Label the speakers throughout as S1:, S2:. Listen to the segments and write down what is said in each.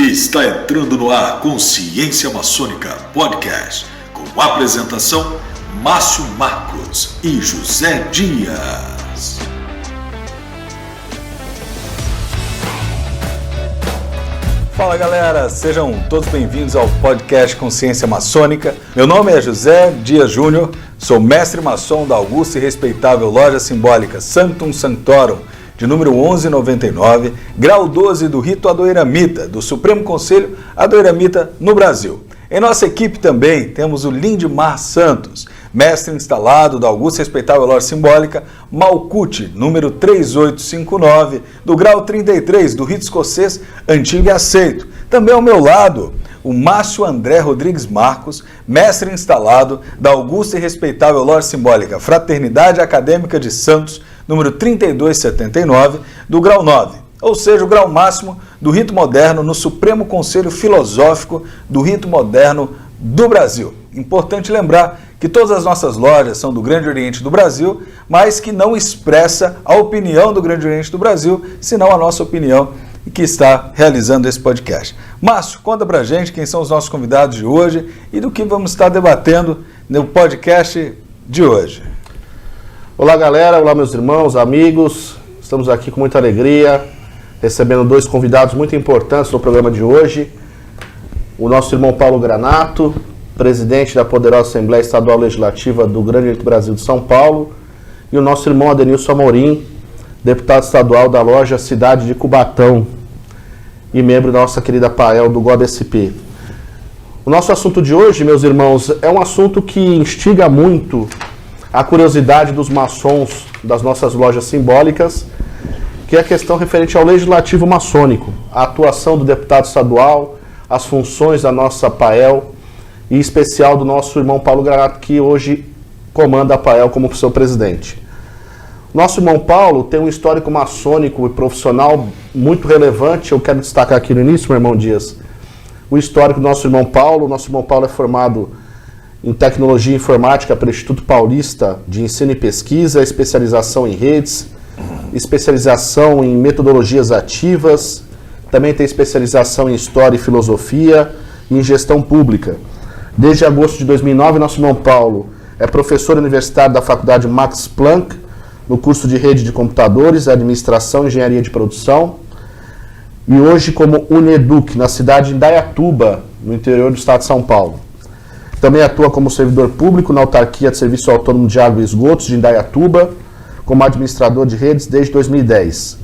S1: Está entrando no ar Consciência Maçônica Podcast, com a apresentação Márcio Marcos e José Dias.
S2: Fala galera, sejam todos bem-vindos ao podcast Consciência Maçônica. Meu nome é José Dias Júnior, sou mestre maçom da augusta e respeitável loja simbólica Sanctum Sanctorum, de número 1199, grau 12 do Rito Adoiramita, do Supremo Conselho Adoiramita no Brasil. Em nossa equipe também temos o Lindmar Santos, mestre instalado da augusta e respeitável loja simbólica Malkuth, número 3859, do grau 33 do Rito Escocês Antigo e Aceito. Também ao meu lado, o Márcio André Rodrigues Marcos, mestre instalado da augusta e respeitável loja simbólica Fraternidade Acadêmica de Santos, número 3279, do grau 9, ou seja, o grau máximo do Rito Moderno no Supremo Conselho Filosófico do Rito Moderno do Brasil. Importante lembrar que todas as nossas lojas são do Grande Oriente do Brasil, mas que não expressa a opinião do Grande Oriente do Brasil, senão a nossa opinião, que está realizando esse podcast. Márcio, conta pra gente quem são os nossos convidados de hoje e do que vamos estar debatendo no podcast de hoje.
S3: Olá galera, olá meus irmãos, amigos, estamos aqui com muita alegria, recebendo dois convidados muito importantes no programa de hoje. O nosso irmão Paulo Granato, presidente da poderosa Assembleia Estadual Legislativa do Grande Oriente do Brasil de São Paulo, e o nosso irmão Adenilson Amorim, deputado estadual da loja Cidade de Cubatão e membro da nossa querida PAEL do GOB-SP. O nosso assunto de hoje, meus irmãos, é um assunto que instiga muito a curiosidade dos maçons das nossas lojas simbólicas, que é a questão referente ao legislativo maçônico, a atuação do deputado estadual, as funções da nossa PAEL e em especial do nosso irmão Paulo Granato, que hoje comanda a PAEL como seu presidente. Nosso irmão Paulo tem um histórico maçônico e profissional muito relevante. Eu quero destacar aqui no início, meu irmão Dias, o histórico do nosso irmão Paulo. Nosso irmão Paulo é formado em Tecnologia Informática pelo Instituto Paulista de Ensino e Pesquisa, especialização em redes, especialização em metodologias ativas, também tem especialização em História e Filosofia e em Gestão Pública. Desde agosto de 2009, nosso irmão Paulo é professor universitário da Faculdade Max Planck, no curso de Rede de Computadores, Administração e Engenharia de Produção, e hoje como Uneduc, na cidade de Indaiatuba, no interior do estado de São Paulo. Também atua como servidor público na autarquia de Serviço Autônomo de Água e Esgotos de Indaiatuba, como administrador de redes desde 2010.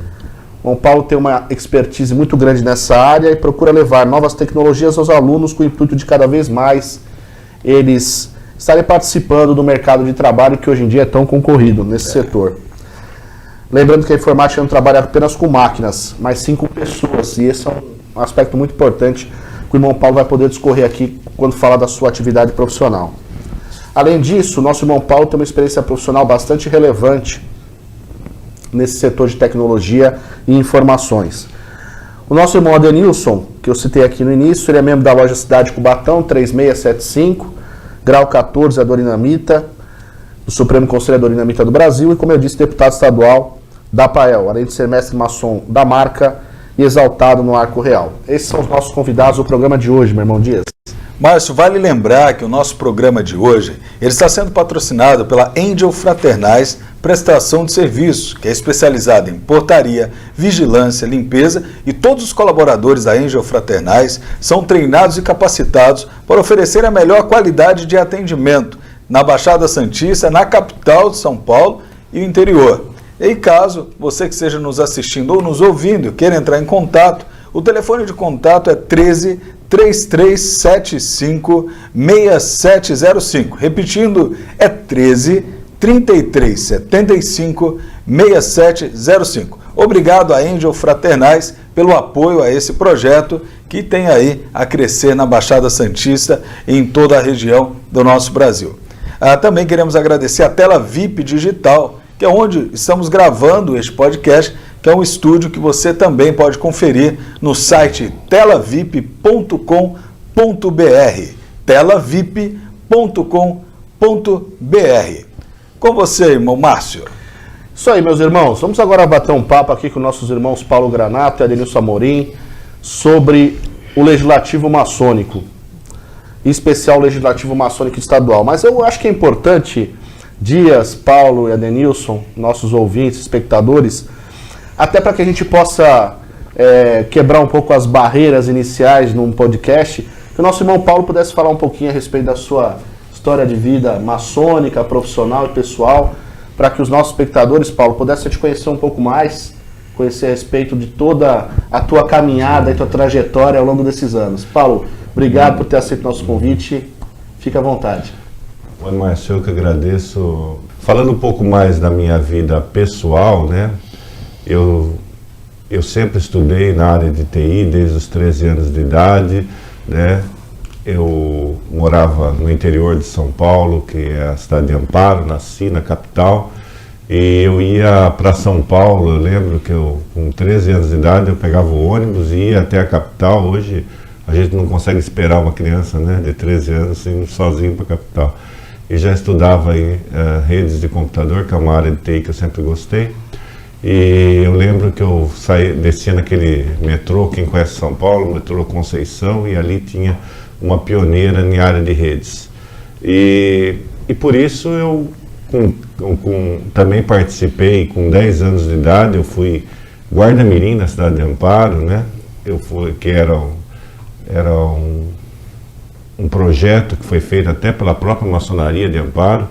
S3: O Paulo tem uma expertise muito grande nessa área e procura levar novas tecnologias aos alunos com o intuito de cada vez mais eles estarem participando do mercado de trabalho que hoje em dia é tão concorrido nesse setor. Lembrando que a informática não trabalha apenas com máquinas, mas sim com pessoas, e esse é um aspecto muito importante que o irmão Paulo vai poder discorrer aqui quando falar da sua atividade profissional. Além disso, o nosso irmão Paulo tem uma experiência profissional bastante relevante nesse setor de tecnologia e informações. O nosso irmão Adenilson, que eu citei aqui no início, ele é membro da loja Cidade de Cubatão, 3675, grau 14 Adorinamita, do Supremo Conselho Adorinamita do Brasil, e como eu disse, deputado estadual da PAEL, além de ser mestre maçom da marca e exaltado no Arco Real. Esses são os nossos convidados do programa de hoje, meu irmão Dias.
S2: Márcio, vale lembrar que o nosso programa de hoje ele está sendo patrocinado pela Angel Fraternais Prestação de Serviços, que é especializada em portaria, vigilância, limpeza, e todos os colaboradores da Angel Fraternais são treinados e capacitados para oferecer a melhor qualidade de atendimento na Baixada Santista, na capital de São Paulo e o interior. E caso você que esteja nos assistindo ou nos ouvindo queira entrar em contato, o telefone de contato é 13 3375 6705. Repetindo, é 13 3375 6705. Obrigado a Angel Fraternais pelo apoio a esse projeto que tem aí a crescer na Baixada Santista e em toda a região do nosso Brasil. Também queremos agradecer a Tela VIP Digital, que é onde estamos gravando este podcast, que é um estúdio que você também pode conferir no site telavip.com.br, telavip.com.br. Com você, irmão Márcio.
S3: Isso aí, meus irmãos. Vamos agora bater um papo aqui com nossos irmãos Paulo Granato e Adenilson Amorim sobre o Legislativo Maçônico, em especial o Legislativo Maçônico Estadual. Mas eu acho que é importante, Dias, Paulo e Adenilson, nossos ouvintes, espectadores, até para que a gente possa quebrar um pouco as barreiras iniciais num podcast, que o nosso irmão Paulo pudesse falar um pouquinho a respeito da sua história de vida maçônica, profissional e pessoal, para que os nossos espectadores, Paulo, pudessem te conhecer um pouco mais, conhecer a respeito de toda a tua caminhada e tua trajetória ao longo desses anos. Paulo, obrigado por ter aceito o nosso convite. Fica à vontade.
S4: Oi, Márcio, eu que agradeço. Falando um pouco mais da minha vida pessoal, né? Eu sempre estudei na área de TI desde os 13 anos de idade, né? Eu morava no interior de São Paulo, que é a cidade de Amparo, nasci na capital, e eu ia para São Paulo. Eu lembro que com 13 anos de idade, eu pegava o ônibus e ia até a capital. Hoje a gente não consegue esperar uma criança, né, de 13 anos indo sozinho para a capital. E já estudava em redes de computador, que é uma área de TI que eu sempre gostei. E eu lembro que eu descia naquele metrô, quem conhece São Paulo, metrô Conceição, e ali tinha uma pioneira em área de redes. E por isso eu também participei, com 10 anos de idade, eu fui guarda-mirim na cidade de Amparo, né? Que era um projeto que foi feito até pela própria maçonaria de Amparo,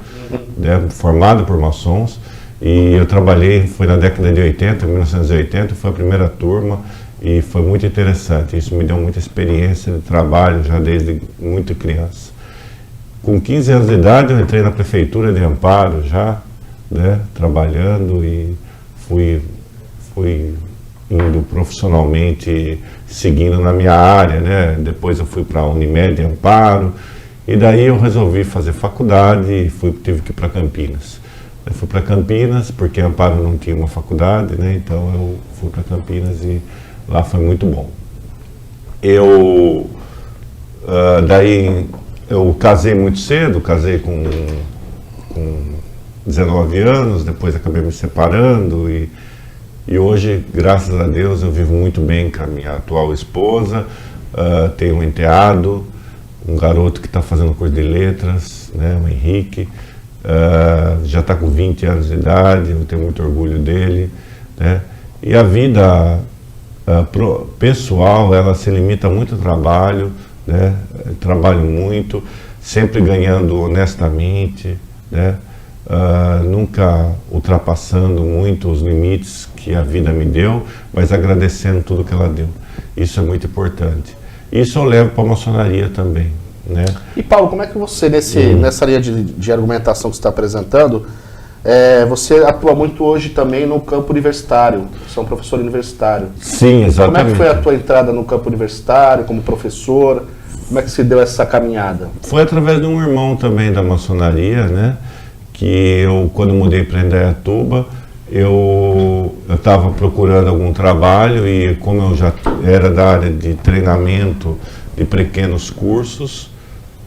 S4: né, formado por maçons. E eu trabalhei, foi na década de 80, 1980, foi a primeira turma e foi muito interessante. Isso me deu muita experiência de trabalho já desde muito criança. Com 15 anos de idade eu entrei na prefeitura de Amparo já, né, trabalhando, e fui indo profissionalmente, seguindo na minha área, né. Depois eu fui para a Unimed Amparo, e daí eu resolvi fazer faculdade e tive que ir para Campinas. Eu fui para Campinas porque Amparo não tinha uma faculdade, né? Então eu fui para Campinas e lá foi muito bom. Daí eu casei muito cedo, casei com 19 anos, depois acabei me separando e hoje, graças a Deus, eu vivo muito bem com a minha atual esposa. Tenho um enteado, um garoto que está fazendo curso de letras, né? O Henrique. Já está com 20 anos de idade, eu tenho muito orgulho dele, né? E a vida pessoal, ela se limita muito ao trabalho, né? Trabalho muito, sempre ganhando honestamente, né? Nunca ultrapassando muito os limites que a vida me deu, mas agradecendo tudo que ela deu. Isso é muito importante. Isso eu levo para a maçonaria também, né? E
S3: Paulo, como é que você, nessa linha de argumentação que você está apresentando, você atua muito hoje também no campo universitário, você é um professor universitário.
S4: Sim, exatamente.
S3: Como é que foi a tua entrada no campo universitário, como professor? Como é que se deu essa caminhada?
S4: Foi através de um irmão também da maçonaria, né? Que eu, quando mudei para Indaiatuba, eu estava procurando algum trabalho, e como eu já era da área de treinamento de pequenos cursos,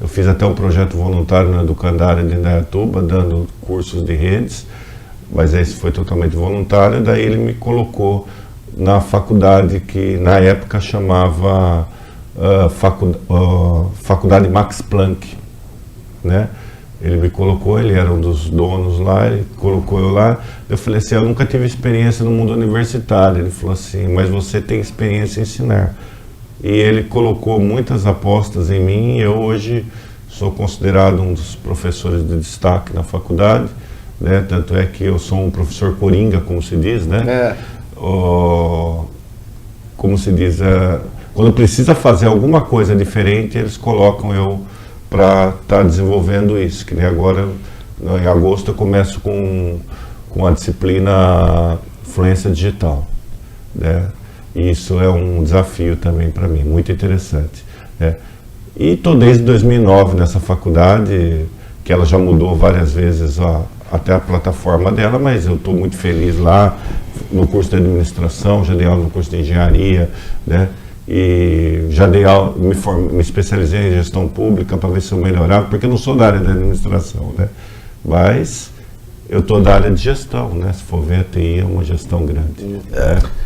S4: eu fiz até um projeto voluntário na Educandária de Indaiatuba, dando cursos de redes, mas esse foi totalmente voluntário. Daí ele me colocou na faculdade que na época chamava Faculdade Max Planck, né? Ele me colocou, ele era um dos donos lá, ele colocou eu lá. Eu falei assim, eu nunca tive experiência no mundo universitário. Ele falou assim, mas você tem experiência em ensinar. E ele colocou muitas apostas em mim, e eu hoje sou considerado um dos professores de destaque na faculdade, né? Tanto é que eu sou um professor coringa, como se diz, né? Como se diz, quando precisa fazer alguma coisa diferente, eles colocam eu para estar desenvolvendo isso, que nem agora, em agosto, eu começo com a disciplina Fluência Digital, né? E isso é um desafio também para mim, muito interessante, né? E estou desde 2009 nessa faculdade, que ela já mudou várias vezes até a plataforma dela, mas eu estou muito feliz lá, no curso de administração, já dei aula no curso de engenharia, né? E já dei aula, me especializei em gestão pública para ver se eu melhorava, porque eu não sou da área da administração, né? Mas eu estou da área de gestão, né? Se for ver, a TI é uma gestão grande.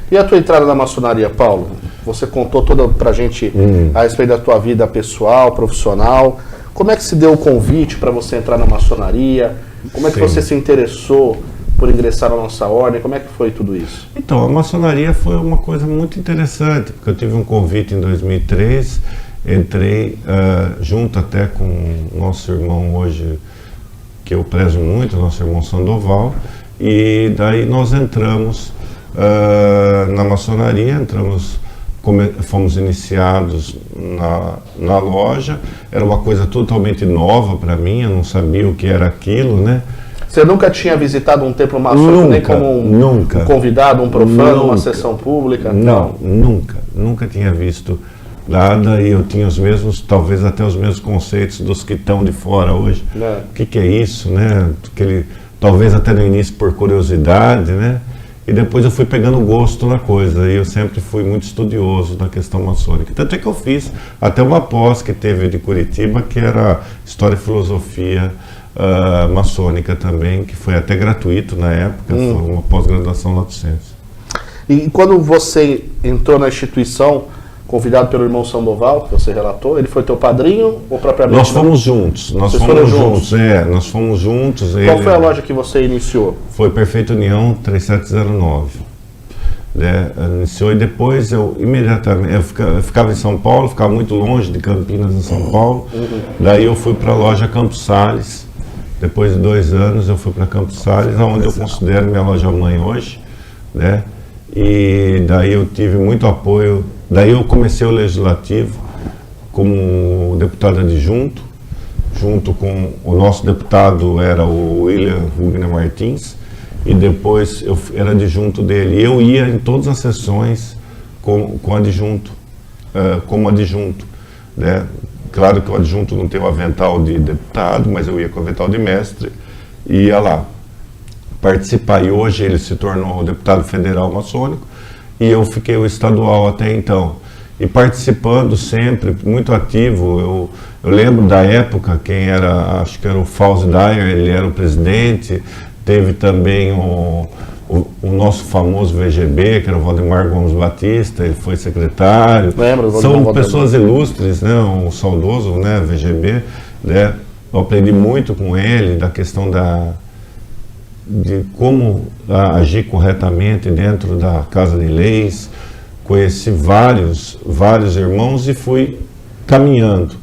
S3: E a tua entrada na maçonaria, Paulo? você contou toda pra gente a respeito da tua vida pessoal, profissional. Como é que se deu o convite para você entrar na maçonaria? Como é que você se interessou por ingressar na nossa ordem? Como é que foi tudo isso?
S4: Então, a maçonaria foi uma coisa muito interessante, porque eu tive um convite em 2003, entrei junto até com o nosso irmão hoje, que eu prezo muito, nosso irmão Sandoval, e daí nós entramos na maçonaria, fomos iniciados na loja. Era uma coisa totalmente nova para mim, eu não sabia o que era aquilo, né?
S3: Você nunca tinha visitado um templo maçônico, nem como um convidado, um profano, uma sessão pública?
S4: Não, nunca tinha visto nada, e eu tinha talvez até os mesmos conceitos dos que estão de fora hoje. O que é isso, né? Talvez até no início por curiosidade, né? E depois eu fui pegando gosto na coisa, e eu sempre fui muito estudioso da questão maçônica. Tanto é que eu fiz até uma pós que teve de Curitiba, que era História e Filosofia maçônica também, que foi até gratuito na época, foi uma pós-graduação Lato Sensu.
S3: E quando você entrou na instituição, convidado pelo irmão Sandoval, que você relatou, ele foi teu padrinho ou propriamente?
S4: Nós fomos juntos. Nós fomos juntos.
S3: Qual foi a loja que você iniciou?
S4: Foi Perfeita União 3709. Iniciou, e depois eu imediatamente, eu ficava em São Paulo, ficava muito longe de Campinas, em São Paulo. Daí eu fui para a loja Campos Sales. Depois de 2 anos eu fui para Campos Sales, onde eu considero minha loja mãe hoje, né? E daí eu tive muito apoio. Daí eu comecei o Legislativo como deputado adjunto, junto com o nosso deputado, era o William Rubner Martins, e depois eu era adjunto dele. Eu ia em todas as sessões com adjunto, como adjunto, né? Claro que o adjunto não tem o avental de deputado, mas eu ia com o avental de mestre e ia lá participar. E hoje ele se tornou deputado federal maçônico, e eu fiquei o estadual até então. E participando sempre, muito ativo. Eu lembro da época, quem era, acho que era o Fauzi Dyer, ele era o presidente. Teve também o nosso famoso VGB, que era o Valdemar Gomes Batista, ele foi secretário.
S3: Lembro,
S4: são pessoas ilustres, né? O saudoso, né, VGB, né? Eu aprendi muito com ele da questão de como agir corretamente dentro da Casa de Leis. Conheci vários irmãos e fui caminhando,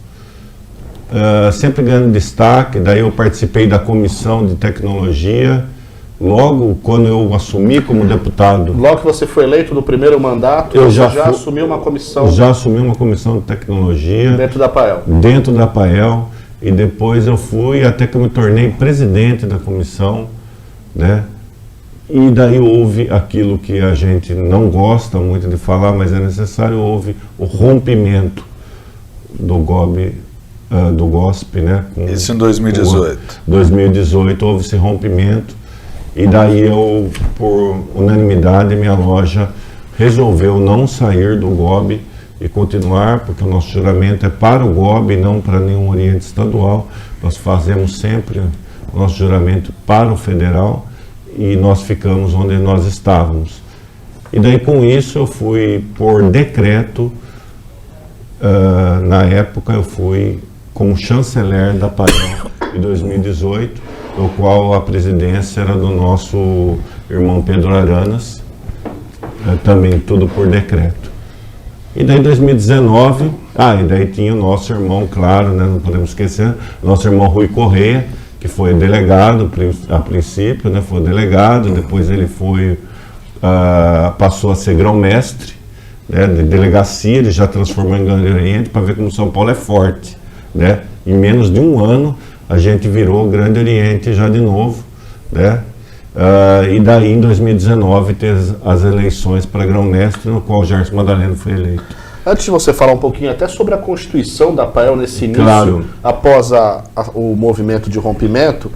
S4: sempre ganhando destaque. Daí eu participei da comissão de tecnologia, logo quando eu assumi como deputado.
S3: Logo que você foi eleito no primeiro mandato,
S4: eu
S3: já assumiu uma comissão?
S4: Já assumi uma comissão de tecnologia.
S3: Dentro da APAEL?
S4: Dentro da APAEL, e depois eu fui até que eu me tornei presidente da comissão, né? E daí houve aquilo que a gente não gosta muito de falar, mas é necessário, houve o rompimento do GOSP, né?
S2: Isso em 2018.
S4: 2018 houve esse rompimento, e daí eu, por unanimidade, minha loja resolveu não sair do GOB e continuar, porque o nosso juramento é para o GOB e não para nenhum oriente estadual. Nós fazemos sempre o nosso juramento para o federal, e nós ficamos onde nós estávamos. E daí com isso eu fui por decreto, na época eu fui como chanceler da APAEL em 2018, no qual a presidência era do nosso irmão Pedro Aranas, também tudo por decreto. E daí em 2019, e daí tinha o nosso irmão, claro, né, não podemos esquecer, nosso irmão Rui Correia, que foi delegado a princípio, né, foi delegado, depois ele passou a ser grão-mestre, né, de delegacia, ele já transformou em Grande Oriente, para ver como São Paulo é forte, né? Em menos de um ano a gente virou Grande Oriente já de novo, né? E daí em 2019 teve as eleições para grão-mestre, no qual Gerson Madaleno foi eleito.
S3: Antes de você falar um pouquinho até sobre a constituição da APAEL nesse início,
S4: claro,
S3: após o movimento de rompimento,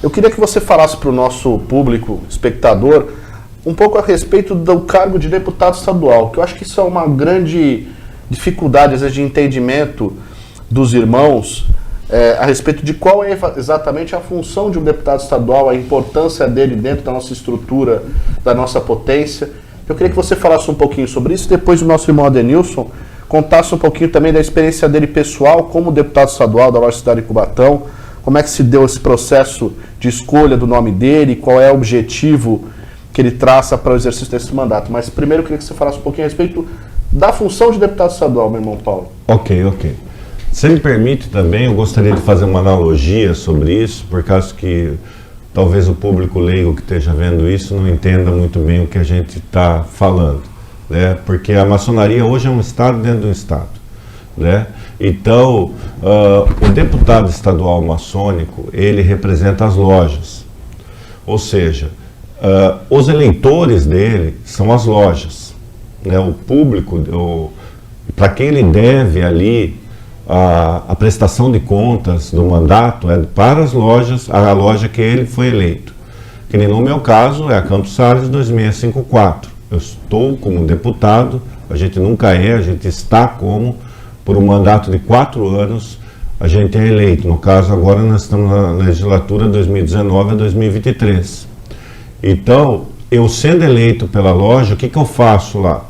S3: eu queria que você falasse para o nosso público, espectador, um pouco a respeito do cargo de deputado estadual, que eu acho que isso é uma grande dificuldade, às vezes, de entendimento dos irmãos, a respeito de qual é exatamente a função de um deputado estadual, a importância dele dentro da nossa estrutura, da nossa potência. Eu queria que você falasse um pouquinho sobre isso, depois o nosso irmão Adenilson contasse um pouquinho também da experiência dele pessoal como deputado estadual da Loja Cidade de Cubatão, como é que se deu esse processo de escolha do nome dele, qual é o objetivo que ele traça para o exercício desse mandato. Mas primeiro eu queria que você falasse um pouquinho a respeito da função de deputado estadual, meu irmão Paulo.
S4: Ok. Se me permite também, eu gostaria de fazer uma analogia sobre isso, por causa que talvez o público leigo que esteja vendo isso não entenda muito bem o que a gente está falando, né? Porque a maçonaria hoje é um estado dentro de um estado, né? Então, o deputado estadual maçônico, ele representa as lojas, ou seja, os eleitores dele são as lojas, né? O público, para quem ele deve ali a prestação de contas do mandato é para as lojas, a loja que ele foi eleito. Que nem no meu caso é a Campos Salles 2654. Eu estou como deputado, a gente nunca a gente está como, por um mandato de 4 anos, a gente é eleito. No caso, agora nós estamos na legislatura 2019 a 2023. Então, eu sendo eleito pela loja, o que eu faço lá?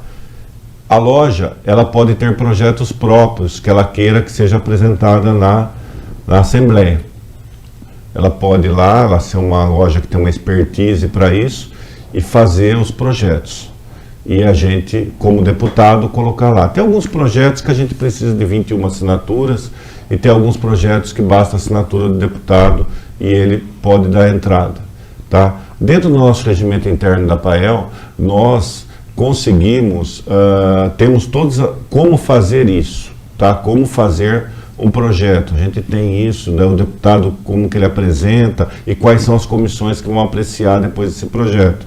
S4: A loja, ela pode ter projetos próprios que ela queira que seja apresentada na Assembleia. Ela pode ir lá, ela ser uma loja que tem uma expertise para isso e fazer os projetos. E a gente, como deputado, colocar lá. Tem alguns projetos que a gente precisa de 21 assinaturas e tem alguns projetos que basta a assinatura do deputado e ele pode dar entrada, tá? Dentro do nosso regimento interno da PAEL, nós conseguimos, temos todos como fazer isso, tá? Como fazer um projeto. A gente tem isso, né? O deputado, como que ele apresenta e quais são as comissões que vão apreciar depois desse projeto.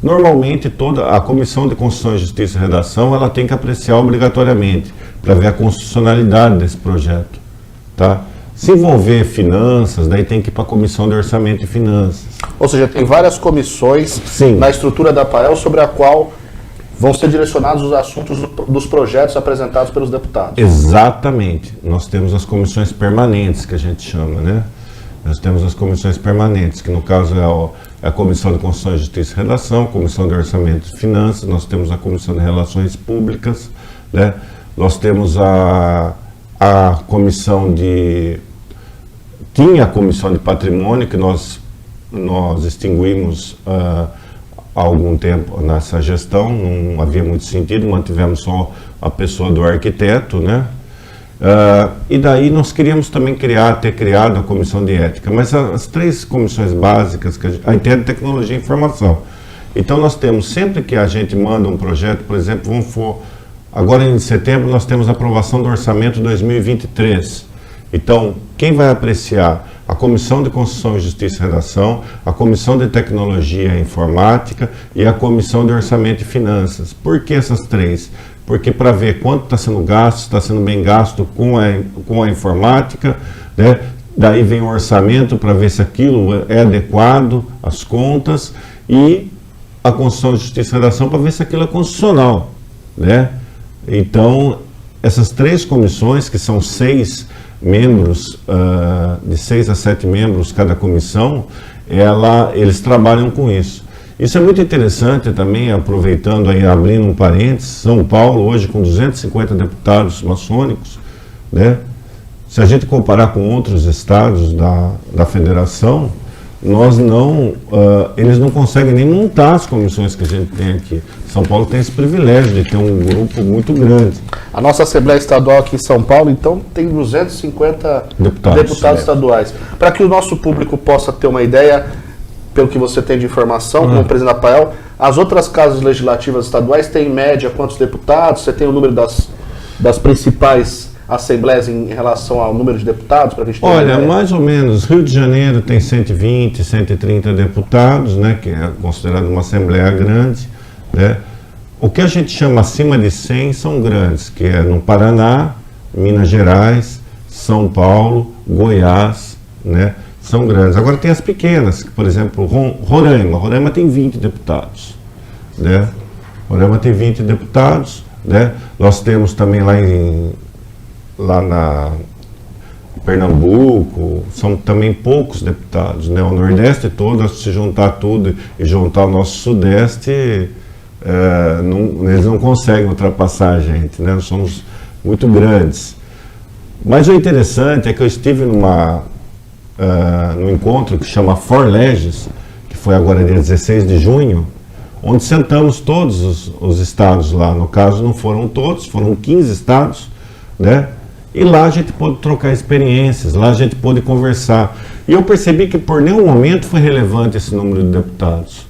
S4: Normalmente, toda a Comissão de Constituição, Justiça e Redação, ela tem que apreciar obrigatoriamente, para ver a constitucionalidade desse projeto, tá? Se envolver finanças, daí tem que ir para a Comissão de Orçamento e Finanças.
S3: Ou seja, tem várias comissões
S4: Sim.
S3: na estrutura da PAEL sobre a qual vão ser direcionados os assuntos dos projetos apresentados pelos deputados.
S4: Exatamente. Nós temos as comissões permanentes, que a gente chama, né? Nós temos as comissões permanentes, que no caso é a Comissão de Constituição, Justiça e Redação, a Comissão de Orçamento e Finanças, nós temos a Comissão de Relações Públicas, né? Nós temos a Comissão de... Tinha a Comissão de Patrimônio, que nós extinguimos há algum tempo nessa gestão, não havia muito sentido, mantivemos só a pessoa do arquiteto, né? E daí nós queríamos também ter criado a Comissão de Ética, mas as 3 comissões básicas, a Interna Tecnologia e Informação. Então nós temos, sempre que a gente manda um projeto, por exemplo, agora em setembro nós temos a aprovação do Orçamento 2023. Então, quem vai apreciar? A Comissão de Constituição, Justiça e Redação, a Comissão de Tecnologia e Informática e a Comissão de Orçamento e Finanças. Por que essas 3? Porque para ver quanto está sendo gasto, está sendo bem gasto com a informática, né? Daí vem o orçamento para ver se aquilo é adequado, as contas, e a Constituição, Justiça e Redação para ver se aquilo é constitucional, né? Então, essas 3 comissões, que são 6 membros, de 6 a 7 membros cada comissão, eles trabalham com isso. Isso é muito interessante também, aproveitando aí, abrindo um parênteses, São Paulo hoje com 250 deputados maçônicos, né? Se a gente comparar com outros estados da federação, eles não conseguem nem montar as comissões que a gente tem aqui. São Paulo tem esse privilégio de ter um grupo muito grande.
S3: A nossa Assembleia Estadual aqui em São Paulo, então, tem 250 deputados estaduais. Para que o nosso público possa ter uma ideia, pelo que você tem de informação, como presidente da PAEL, as outras casas legislativas estaduais têm em média quantos deputados? Você tem o número das principais assembleias em relação ao número de deputados? Pra gente ter
S4: Olha, mais ou menos, Rio de Janeiro tem 120, 130 deputados, né, que é considerado uma assembleia grande, né? O que a gente chama acima de 100 são grandes, que é no Paraná, Minas Gerais, São Paulo, Goiás, né? São grandes. Agora tem as pequenas, que, por exemplo, Roraima tem 20 deputados, né? Roraima tem 20 deputados, né? Nós temos também lá na Pernambuco, são também poucos deputados, né? O Nordeste todo, se juntar tudo e juntar o nosso Sudeste, eles não conseguem ultrapassar a gente, né? Nós somos muito grandes. Mas o interessante é que eu estive num encontro que chama For Legis, que foi agora dia 16 de junho, onde sentamos todos os estados lá. No caso, não foram todos, foram 15 estados, né? E lá a gente pôde trocar experiências, lá a gente pôde conversar. E eu percebi que por nenhum momento foi relevante esse número de deputados,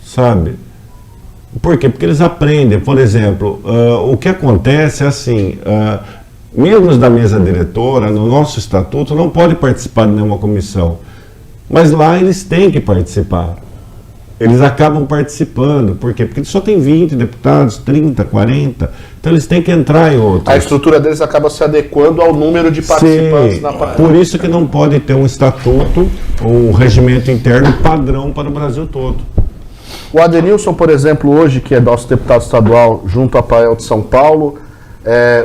S4: sabe? Por quê? Porque eles aprendem. Por exemplo, o que acontece é assim, membros da mesa diretora, no nosso estatuto, não podem participar de nenhuma comissão, mas lá eles têm que participar. Eles acabam participando. Por quê? Porque só tem 20 deputados, 30, 40. Então eles têm que entrar em outros.
S3: A estrutura deles acaba se adequando ao número de participantes.
S4: Sim,
S3: na partida.
S4: Por isso que não pode ter um estatuto ou um regimento interno padrão para o Brasil todo.
S3: O Adenilson, por exemplo, hoje, que é nosso deputado estadual junto à PAEL de São Paulo,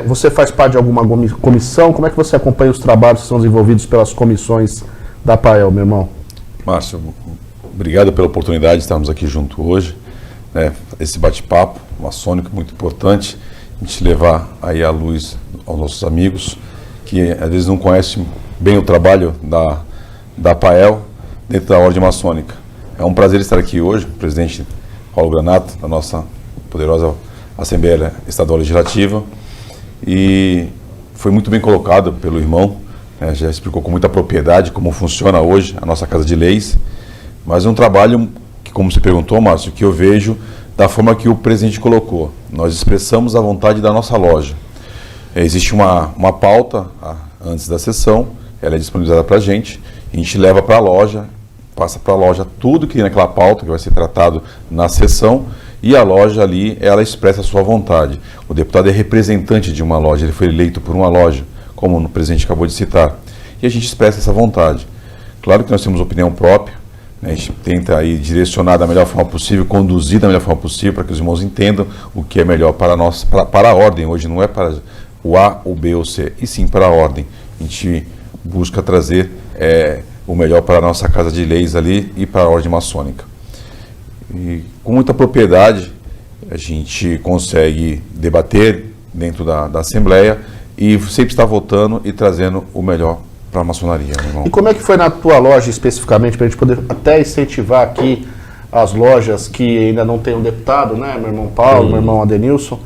S3: você faz parte de alguma comissão? Como é que você acompanha os trabalhos que são desenvolvidos pelas comissões da PAEL, meu irmão?
S5: Márcio, obrigado pela oportunidade de estarmos aqui junto hoje, né? Esse bate-papo maçônico muito importante, a gente levar aí a luz aos nossos amigos que às vezes não conhecem bem o trabalho da PAEL dentro da Ordem Maçônica. É um prazer estar aqui hoje, presidente Paulo Granato, da nossa poderosa Assembleia Estadual Legislativa, e foi muito bem colocado pelo irmão, já explicou com muita propriedade como funciona hoje a nossa Casa de Leis, mas é um trabalho que, como você perguntou, Márcio, que eu vejo da forma que o presidente colocou. Nós expressamos a vontade da nossa loja. Existe uma pauta antes da sessão, ela é disponibilizada para a gente leva para a loja, passa para a loja tudo que tem naquela pauta que vai ser tratado na sessão, e a loja ali, ela expressa a sua vontade. O deputado é representante de uma loja, ele foi eleito por uma loja, como o presidente acabou de citar, e a gente expressa essa vontade. Claro que nós temos opinião própria, né? A gente tenta aí direcionar da melhor forma possível, conduzir da melhor forma possível, para que os irmãos entendam o que é melhor para nós, para a ordem. Hoje não é para o A, o B ou o C, e sim para a ordem. A gente busca trazer o melhor para a nossa Casa de Leis ali e para a Ordem Maçônica. E com muita propriedade a gente consegue debater dentro da Assembleia e sempre está votando e trazendo o melhor para a maçonaria, meu irmão.
S3: E como é que foi na tua loja especificamente, para a gente poder até incentivar aqui as lojas que ainda não tem um deputado, né, meu irmão Paulo, meu irmão Adenilson?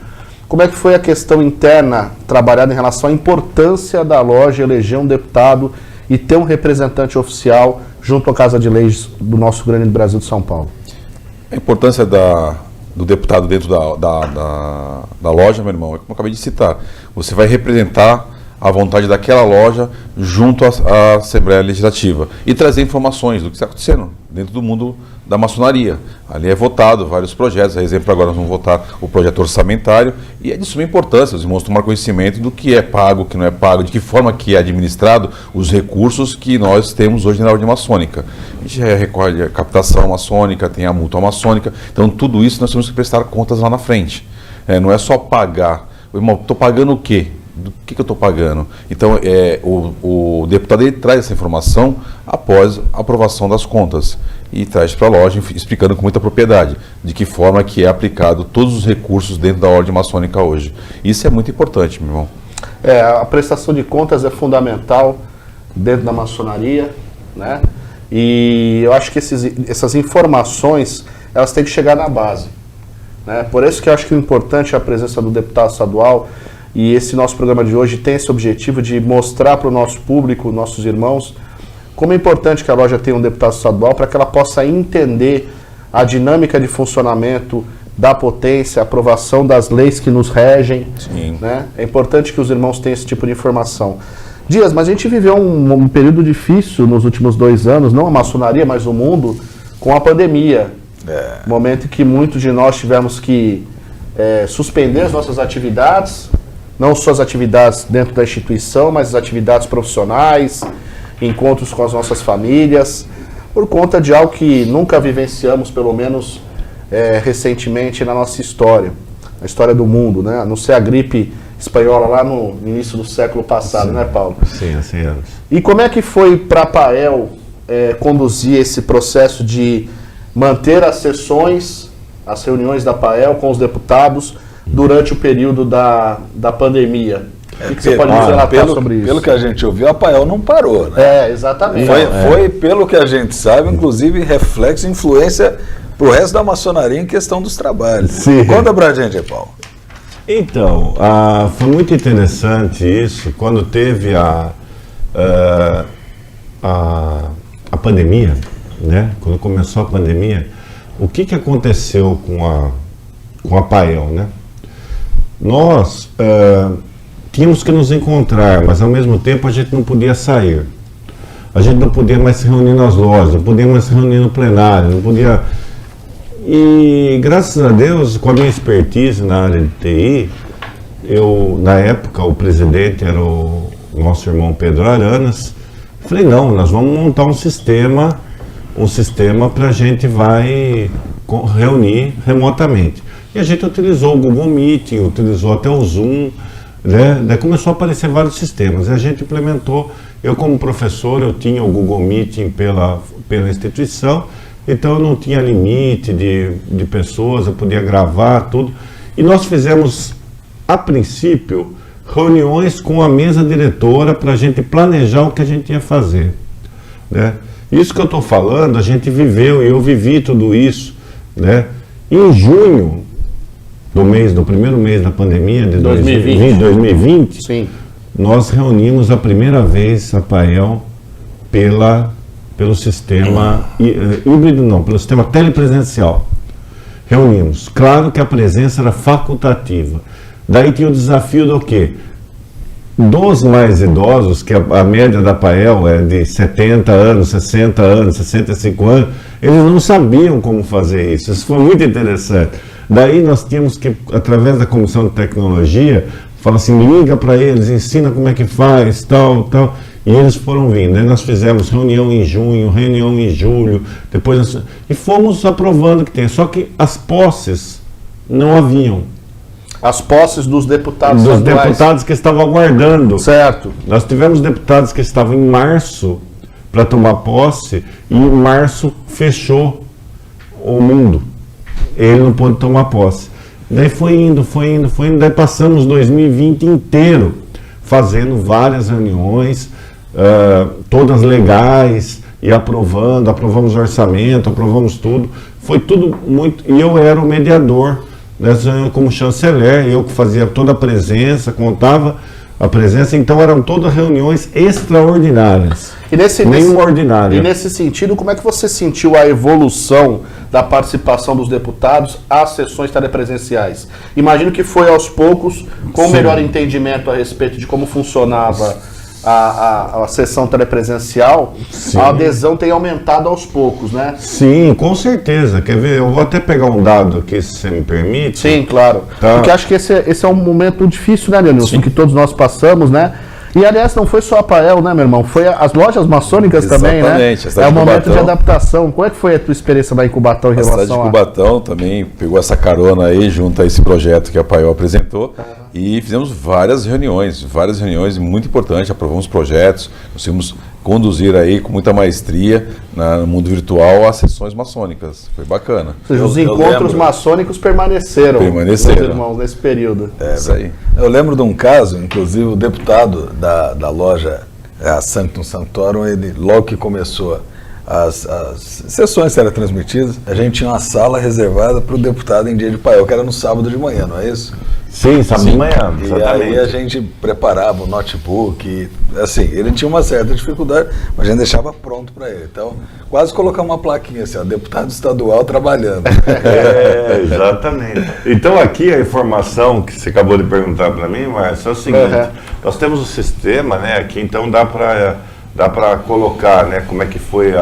S3: Como é que foi a questão interna trabalhada em relação à importância da loja eleger um deputado e ter um representante oficial junto à Casa de Leis do nosso grande Brasil de São Paulo?
S5: A importância do deputado dentro da loja, meu irmão, é como eu acabei de citar. Você vai representar a vontade daquela loja junto à Assembleia Legislativa e trazer informações do que está acontecendo dentro do mundo da maçonaria. Ali é votado vários projetos, por exemplo, agora nós vamos votar o projeto orçamentário, e é de suma importância os irmãos tomar conhecimento do que é pago, o que não é pago, de que forma que é administrado os recursos que nós temos hoje na Ordem Maçônica. A gente recolhe a captação maçônica, tem a mútua maçônica, então tudo isso nós temos que prestar contas lá na frente. Não é só pagar. Irmão, estou pagando o quê? Do que eu estou pagando? Então, o deputado ele traz essa informação após a aprovação das contas e traz para a loja explicando com muita propriedade de que forma que é aplicado todos os recursos dentro da Ordem Maçônica hoje. Isso é muito importante, meu irmão.
S3: A prestação de contas é fundamental dentro da maçonaria, né? E eu acho que essas informações, elas têm que chegar na base, né? Por isso que eu acho que o importante é a presença do deputado estadual. E esse nosso programa de hoje tem esse objetivo de mostrar para o nosso público, nossos irmãos, como é importante que a loja tenha um deputado estadual para que ela possa entender a dinâmica de funcionamento da potência, a aprovação das leis que nos regem.
S5: Sim.
S3: Né? É importante que os irmãos tenham esse tipo de informação. Dias, mas a gente viveu um período difícil nos últimos 2 anos, não a maçonaria, mas o mundo, com a pandemia. Momento em que muitos de nós tivemos que suspender as nossas atividades, não só as atividades dentro da instituição, mas as atividades profissionais, encontros com as nossas famílias, por conta de algo que nunca vivenciamos, pelo menos recentemente na nossa história, na história do mundo, né? A não ser a gripe espanhola lá no início do século passado, né, Paulo?
S4: Sim, há 100 anos.
S3: E como é que foi para a PAEL conduzir esse processo de manter as sessões as reuniões da PAEL com os deputados durante o período da pandemia. O que você pode nos relatar sobre isso?
S2: Pelo que a gente ouviu, a PAEL não parou, né?
S3: Exatamente.
S2: Foi, pelo que a gente sabe, inclusive reflexo e influência para o resto da maçonaria em questão dos trabalhos.
S4: Sim.
S2: Conta pra gente, Paulo.
S4: Então, foi muito interessante isso, quando teve a pandemia, né? Quando começou a pandemia, o que aconteceu com a PAEL, né? Nós tínhamos que nos encontrar, mas ao mesmo tempo a gente não podia sair. A gente não podia mais se reunir nas lojas, não podia mais se reunir no plenário, não podia... E graças a Deus, com a minha expertise na área de TI, na época, o presidente era o nosso irmão Pedro Aranas. Falei, não, nós vamos montar um sistema para a gente vai reunir remotamente. E a gente utilizou o Google Meeting, utilizou até o Zoom, né? Daí começou a aparecer vários sistemas. E a gente implementou, eu como professor, eu tinha o Google Meeting pela instituição, então eu não tinha limite de pessoas, eu podia gravar tudo. E nós fizemos, a princípio, reuniões com a mesa diretora para a gente planejar o que a gente ia fazer, né? Isso que eu estou falando, a gente viveu, e eu vivi tudo isso, né? Em junho do primeiro mês da pandemia de 2020,
S3: Sim.
S4: Nós reunimos a primeira vez a PAEL pelo sistema híbrido, não, pelo sistema telepresencial. Reunimos. Claro que a presença era facultativa. Daí tinha o desafio do quê? Dos mais idosos, que a média da PAEL é de 70 anos, 60 anos, 65 anos, eles não sabiam como fazer isso. Isso foi muito interessante. Daí nós tínhamos que, através da comissão de tecnologia, falar assim, liga para eles, ensina como é que faz, tal. E eles foram vindo. Aí nós fizemos reunião em junho, reunião em julho, e fomos aprovando que tem. Só que as posses não haviam.
S3: As posses dos deputados
S4: Dos
S3: atuais.
S4: deputados que estavam aguardando.
S3: Certo.
S4: Nós tivemos deputados que estavam em março para tomar posse, e em março fechou o mundo. Ele não pôde tomar posse. Daí foi indo, daí passamos 2020 inteiro fazendo várias reuniões, todas legais, e aprovamos o orçamento, aprovamos tudo. Foi tudo muito... E eu era o mediador, né, como chanceler, eu que fazia toda a presença, contava a presença, então eram todas reuniões extraordinárias. Nenhuma ordinária.
S3: E nesse sentido, como é que você sentiu a evolução da participação dos deputados às sessões telepresenciais? Imagino que foi aos poucos, com o melhor entendimento a respeito de como funcionava a sessão telepresencial,
S4: Sim.
S3: A adesão tem aumentado aos poucos, né?
S4: Sim, com certeza. Quer ver? Eu vou até pegar um dado aqui, se você me permite.
S3: Sim, claro.
S4: Tá.
S3: Porque acho que esse é um momento difícil, né, Leonilson? Que todos nós passamos, né? E, aliás, não foi só a PAEL, né, meu irmão? Foi as lojas maçônicas também, né?
S2: Exatamente.
S3: É um momento de adaptação. Qual é que foi a tua experiência lá em Cubatão em
S5: A cidade
S3: relação
S5: de
S3: a...
S5: Cubatão também pegou essa carona aí junto a esse projeto que a PAEL apresentou e fizemos várias reuniões muito importantes, aprovamos projetos, conseguimos conduzir aí com muita maestria no mundo virtual as sessões maçônicas. Foi bacana.
S3: Ou seja, os encontros maçônicos permaneceram, meus irmãos, nesse período.
S5: Isso aí.
S2: Eu lembro de um caso, inclusive o deputado da loja, a Sanctum Sanctorum, ele logo que começou as sessões teletransmitidas, a gente tinha uma sala reservada para o deputado em dia de PAEL, que era no sábado de manhã, não é isso?
S4: Sim, sábado de manhã.
S2: E aí a gente preparava o notebook, assim, ele tinha uma certa dificuldade, mas a gente deixava pronto para ele. Então, quase colocar uma plaquinha assim, ó, deputado estadual trabalhando.
S4: Exatamente. Então aqui a informação que você acabou de perguntar para mim, Márcio, é o seguinte, nós temos o sistema, né, aqui, então dá para colocar, né, como é que foi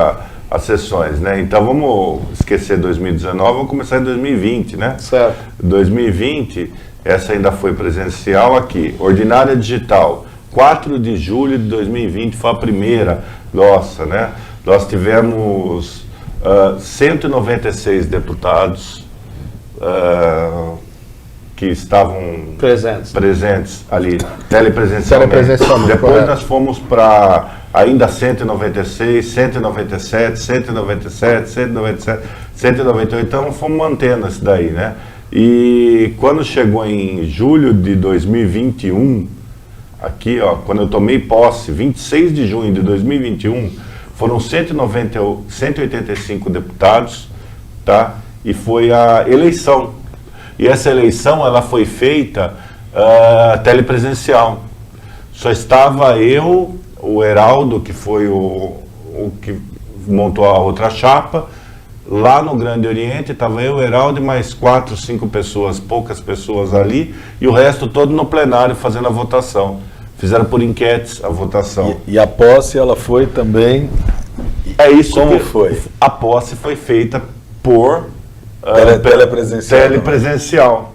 S4: as sessões, né? Então vamos esquecer 2019, vamos começar em 2020, né?
S3: Certo.
S4: 2020, essa ainda foi presencial aqui. Ordinária digital, 4 de julho de 2020 foi a primeira nossa, né? Nós tivemos 196 deputados que estavam presentes ali, telepresencialmente. Depois nós fomos para ainda 196, 197, 197, 197, 198, então fomos mantendo isso daí, né? E quando chegou em julho de 2021, aqui, ó, quando eu tomei posse, 26 de junho de 2021, foram 185 deputados, tá? E foi a eleição. E essa eleição, ela foi feita telepresencial. Só estava eu, o Heraldo, que foi o que montou a outra chapa, lá no Grande Oriente, estava eu, o Heraldo e mais 4, 5 pessoas, poucas pessoas ali, e o resto todo no plenário fazendo a votação. Fizeram por enquetes a votação.
S2: E a posse, ela foi também...
S4: É isso.
S2: Como foi?
S4: A posse foi feita por...
S2: telepresencial.
S4: Telepresencial.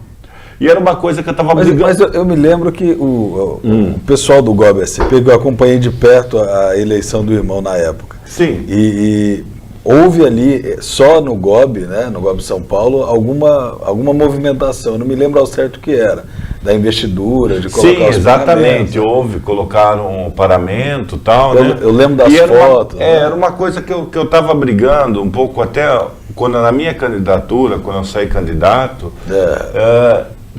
S4: E era uma coisa que eu estava brigando.
S2: Mas eu me lembro que o pessoal do GOB-SP, eu acompanhei de perto a eleição do irmão na época.
S4: Sim.
S2: E houve ali, só no GOB, né, no GOB São Paulo, alguma movimentação. Eu não me lembro ao certo o que era. Da investidura, de colocar
S4: Sim,
S2: os
S4: exatamente. Houve, colocaram o paramento e tal, né?
S2: Eu lembro das fotos.
S4: Era uma coisa que eu estava brigando um pouco até quando na minha candidatura, quando eu saí candidato,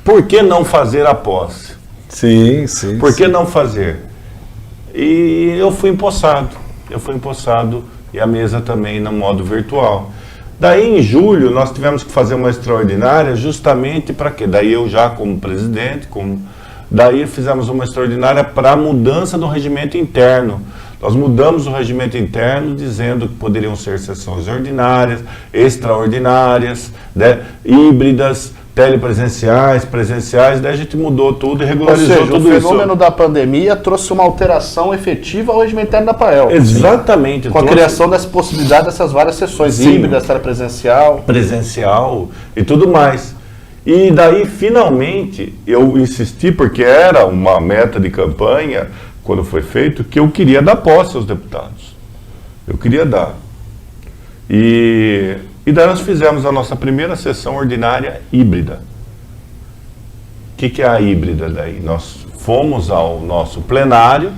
S4: por que não fazer a posse?
S2: Sim, sim.
S4: Por que não fazer? E eu fui empossado. E a mesa também no modo virtual. Daí, em julho, nós tivemos que fazer uma extraordinária justamente para quê? Daí eu já como presidente, daí fizemos uma extraordinária para a mudança do regimento interno. Nós mudamos o regimento interno dizendo que poderiam ser sessões ordinárias, extraordinárias, né, híbridas, telepresenciais, presenciais, daí a gente mudou tudo e regularizou tudo isso.
S3: O fenômeno da pandemia trouxe uma alteração efetiva ao regimento interno da APAEL.
S4: Exatamente.
S3: Com a criação dessa possibilidade dessas várias sessões híbridas, telepresencial.
S4: Presencial e tudo mais. E daí, finalmente, eu insisti, porque era uma meta de campanha, quando foi feito, que eu queria dar posse aos deputados. Eu queria dar. E daí nós fizemos a nossa primeira sessão ordinária híbrida. O que é a híbrida daí? Nós fomos ao nosso plenário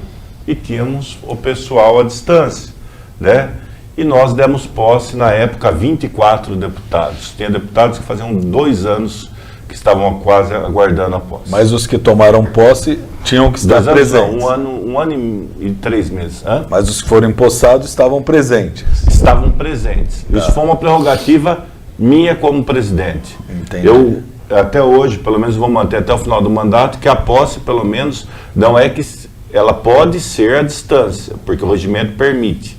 S4: e tínhamos o pessoal à distância, né? E nós demos posse, na época, a 24 deputados. Tinha deputados que faziam 2 anos que estavam quase aguardando a posse.
S2: Mas os que tomaram posse tinham que estar presentes.
S4: Um ano e 3 meses. Hã?
S2: Mas os que foram empossados estavam presentes.
S4: Estavam presentes. Isso foi uma prerrogativa minha como presidente.
S2: Entendi.
S4: Eu, até hoje, pelo menos vou manter até o final do mandato, que a posse, pelo menos, não é que ela pode ser à distância, porque o regimento permite,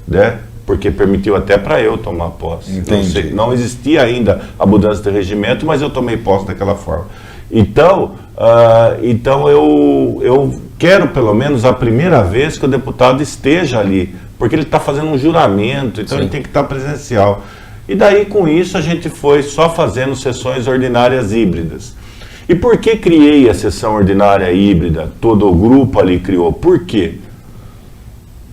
S4: né? Porque permitiu até para eu tomar posse.
S2: Entendi.
S4: Não existia ainda a mudança de regimento, mas eu tomei posse daquela forma. Então eu quero, pelo menos, a primeira vez que o deputado esteja ali, porque ele está fazendo um juramento, então ele tem que estar presencial. E daí, com isso, a gente foi só fazendo sessões ordinárias híbridas. E por que criei a sessão ordinária híbrida? Todo o grupo ali criou. Por quê?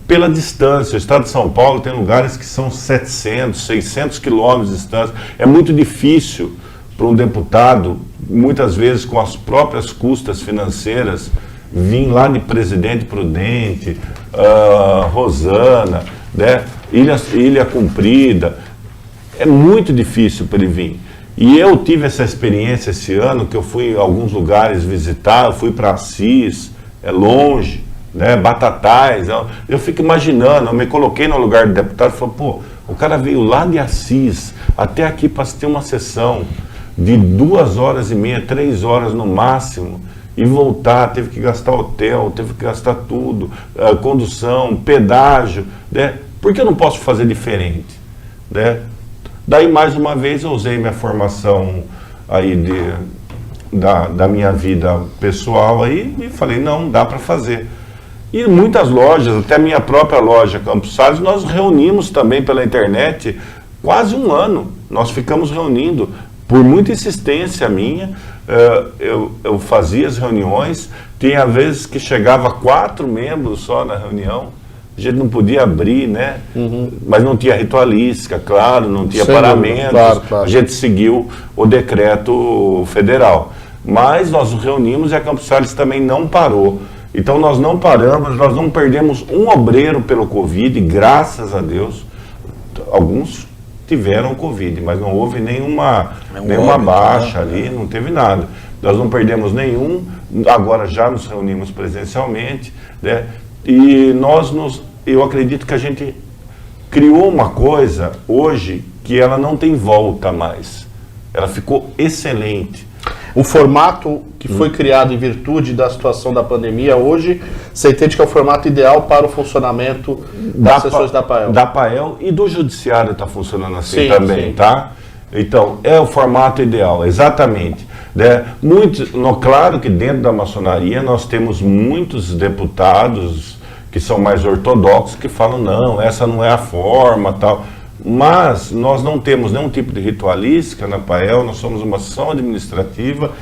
S4: Pela distância. O estado de São Paulo tem lugares que são 700, 600 quilômetros de distância. É muito difícil para um deputado, muitas vezes com as próprias custas financeiras, vir lá de Presidente Prudente, Rosana, né? Ilha Comprida. É muito difícil para ele vir. E eu tive essa experiência esse ano, que eu fui em alguns lugares visitar, eu fui para Assis, é longe, né, Batatais, eu fico imaginando, eu me coloquei no lugar do deputado e falei, pô, o cara veio lá de Assis até aqui para ter uma sessão de 2 horas e meia, 3 horas no máximo, e voltar, teve que gastar hotel, teve que gastar tudo, condução, pedágio, né? Por que eu não posso fazer diferente, né? Daí, mais uma vez, eu usei minha formação aí da minha vida pessoal aí e falei, não, dá para fazer. E muitas lojas, até minha própria loja, Campos Salles, nós reunimos também pela internet quase 1 ano. Nós ficamos reunindo, por muita insistência minha, eu fazia as reuniões, tinha vezes que chegava 4 membros só na reunião. A gente não podia abrir, né? Mas não tinha ritualística, claro, não tinha paramentos. Claro. A gente seguiu o decreto federal. Mas nós nos reunimos e a Campos Salles também não parou. Então nós não paramos, nós não perdemos um obreiro pelo Covid, graças a Deus. Alguns tiveram Covid, mas não houve nenhuma baixa ali, não teve nada. Nós não perdemos nenhum, agora já nos reunimos presencialmente, né? E eu acredito que a gente criou uma coisa hoje que ela não tem volta mais. Ela ficou excelente.
S3: O formato que foi criado em virtude da situação da pandemia hoje, você entende que é o formato ideal para o funcionamento das sessões da APAEL?
S4: Da APAEL e do Judiciário está funcionando assim
S3: Sim,
S4: também,
S3: sim.
S4: tá? Então, é o formato ideal, exatamente. Né? Claro que dentro da maçonaria nós temos muitos deputados que são mais ortodoxos que falam, não, essa não é a forma, tal. Mas nós não temos nenhum tipo de ritualística na APAEL, nós somos uma sessão administrativa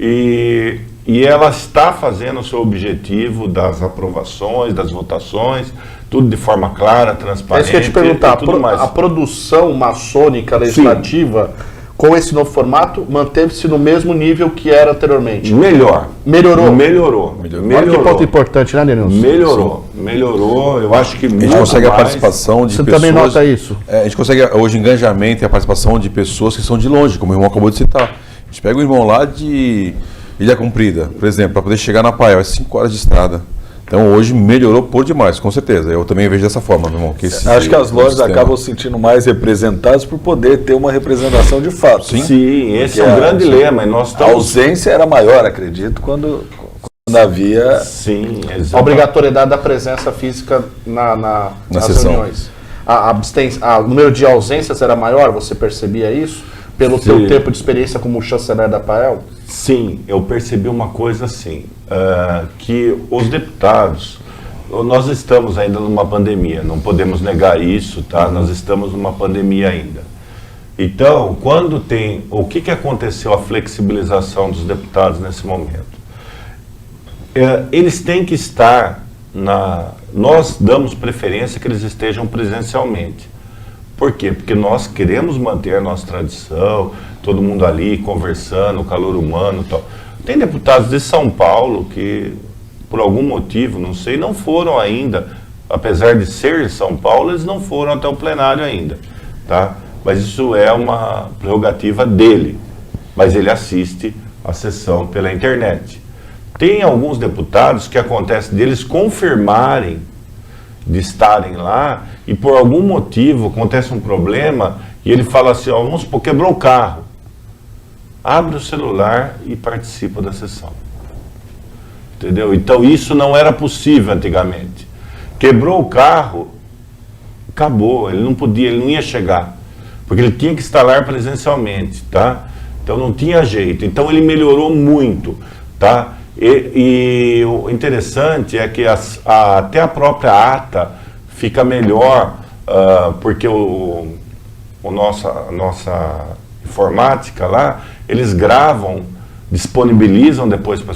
S4: e ela está fazendo o seu objetivo das aprovações, das votações, tudo de forma clara, transparente.
S3: É isso que eu ia te perguntar,
S4: tudo mais.
S3: a produção maçônica legislativa, com esse novo formato, manteve-se no mesmo nível que era anteriormente?
S4: Melhorou.
S3: Olha que ponto importante, né, Denilson?
S4: Melhorou, eu acho que
S5: A gente consegue a participação de
S3: Você
S5: pessoas...
S3: também nota isso?
S5: A gente consegue hoje engajamento e a participação de pessoas que são de longe, como o irmão acabou de citar. A gente pega um irmão lá de Ilha Comprida, por exemplo, para poder chegar na APAEL, é 5 horas de estrada. Então hoje melhorou por demais, com certeza. Eu também vejo dessa forma, meu irmão.
S2: Acho que as lojas acabam se sentindo mais representadas por poder ter uma representação de fato.
S4: Sim, esse é um grande lema. E nós
S2: A ausência era maior, acredito, quando havia...
S4: Sim,
S3: A obrigatoriedade da presença física nas
S5: sessão.
S3: reuniões. O número de ausências era maior, você percebia isso? Pelo seu tempo de experiência como chanceler da APAEL?
S4: Sim, eu percebi uma coisa assim, que os deputados, nós estamos ainda numa pandemia, não podemos negar isso, tá? Nós estamos numa pandemia ainda. Então, o que aconteceu a flexibilização dos deputados nesse momento? Eles têm que estar nós damos preferência que eles estejam presencialmente. Por quê? Porque nós queremos manter a nossa tradição, todo mundo ali conversando, o calor humano e tal. Tem deputados de São Paulo que, por algum motivo, não sei, não foram ainda, apesar de ser de São Paulo, eles não foram até o plenário ainda, tá? Mas isso é uma prerrogativa dele, mas ele assiste a sessão pela internet. Tem alguns deputados que acontece deles confirmarem de estarem lá e por algum motivo acontece um problema e ele fala assim, ó, vamos supor, quebrou o carro. Abre o celular e participa da sessão. Entendeu? Então isso não era possível antigamente. Quebrou o carro, acabou, ele não podia, ele não ia chegar. Porque ele tinha que estar lá presencialmente, tá? Então não tinha jeito. Então ele melhorou muito, tá? E o interessante é que até a própria ata fica melhor, porque a nossa informática lá, eles gravam, disponibilizam depois para a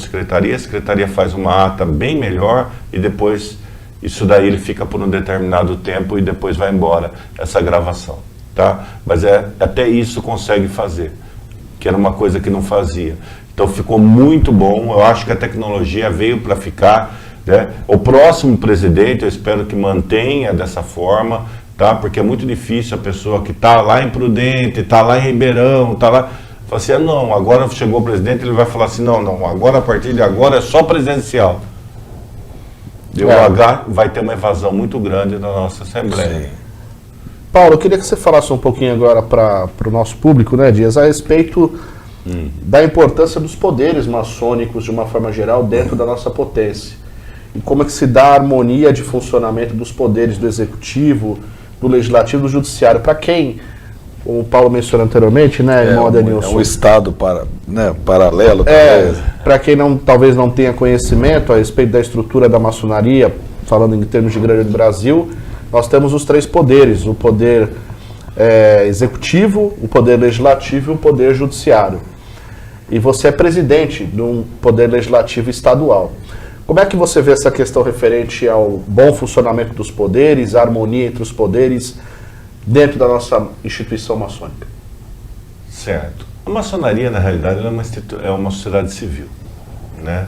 S4: secretaria faz uma ata bem melhor e depois isso daí ele fica por um determinado tempo e depois vai embora essa gravação, tá? Mas até isso consegue fazer, que era uma coisa que não fazia. Então ficou muito bom, eu acho que a tecnologia veio para ficar, né? O próximo presidente eu espero que mantenha dessa forma, tá? Porque é muito difícil a pessoa que está lá em Prudente, está lá em Ribeirão, está lá, fala assim, não, agora chegou o presidente, ele vai falar assim, não, agora a partir de agora é só presencial. Vai ter uma evasão muito grande da nossa Assembleia.
S2: Sim.
S3: Paulo, eu queria que você falasse um pouquinho agora para o nosso público, né, Dias, a respeito da importância dos poderes maçônicos de uma forma geral dentro da nossa potência. E como é que se dá a harmonia de funcionamento dos poderes do executivo, do legislativo e do judiciário. Para quem, como o Paulo mencionou anteriormente, né, irmão Adenilson?
S2: É um estado paralelo.
S3: Para quem talvez não tenha conhecimento a respeito da estrutura da maçonaria, falando em termos de grande Brasil, nós temos os 3 poderes, o poder executivo, o poder legislativo e o poder judiciário. E você é presidente de um poder legislativo estadual. Como é que você vê essa questão referente ao bom funcionamento dos poderes, a harmonia entre os poderes dentro da nossa instituição maçônica?
S4: Certo. A maçonaria, na realidade, é uma sociedade civil, né?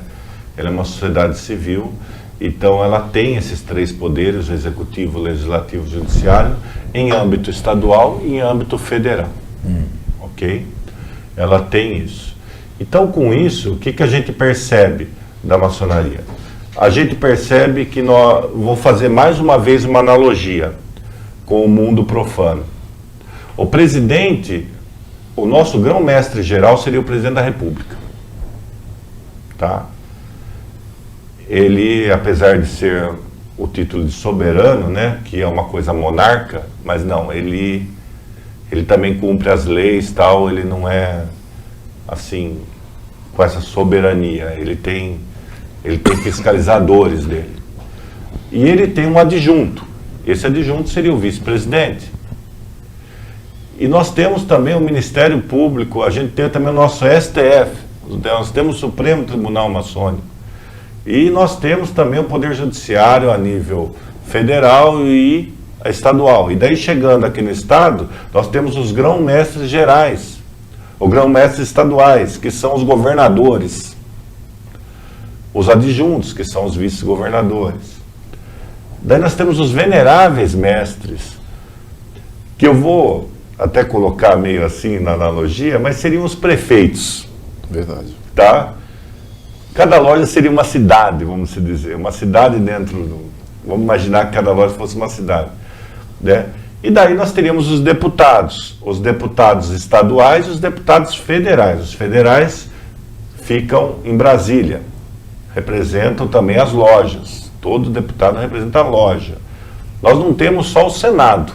S4: ela é uma sociedade civil, então ela tem esses 3 poderes, o executivo, o legislativo e o judiciário, em âmbito estadual e em âmbito federal. Ok? Ela tem isso. Então, com isso, o que a gente percebe da maçonaria? A gente percebe que vou fazer mais uma vez uma analogia com o mundo profano. O presidente, o nosso grão-mestre geral seria o presidente da República. Tá? Ele, apesar de ser o título de soberano, né, que é uma coisa monarca, mas não, ele também cumpre as leis, tal, ele não é assim com essa soberania, ele tem fiscalizadores dele. E ele tem um adjunto. Esse adjunto seria o vice-presidente. E nós temos também o Ministério Público, a gente tem também o nosso STF, nós temos o Supremo Tribunal Maçônico. E nós temos também o Poder Judiciário a nível federal e estadual. E daí, chegando aqui no Estado, nós temos os grão-mestres gerais, ou grão-mestres estaduais, que são os governadores. Os adjuntos, que são os vice-governadores. Daí nós temos os veneráveis mestres, que eu vou até colocar meio assim na analogia, mas seriam os prefeitos.
S5: Verdade.
S4: Tá? Cada loja seria uma cidade, vamos dizer, uma cidade dentro do... Vamos imaginar que cada loja fosse uma cidade, né? E daí nós teríamos os deputados estaduais e os deputados federais. Os federais ficam em Brasília, representam também as lojas. Todo deputado representa a loja. Nós não temos só o Senado,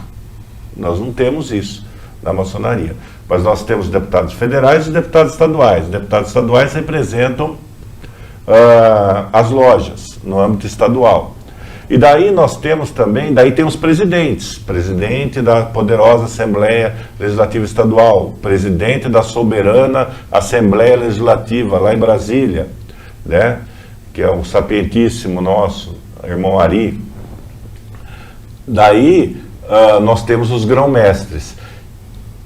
S4: nós não temos isso na maçonaria, mas nós temos os deputados federais e os deputados estaduais. Os deputados estaduais representam as lojas no âmbito estadual. E daí nós temos também, daí tem os presidentes, presidente da poderosa Assembleia Legislativa Estadual, presidente da soberana Assembleia Legislativa lá em Brasília, né? Que é o sapientíssimo nosso irmão Ari. Daí nós temos os grão-mestres.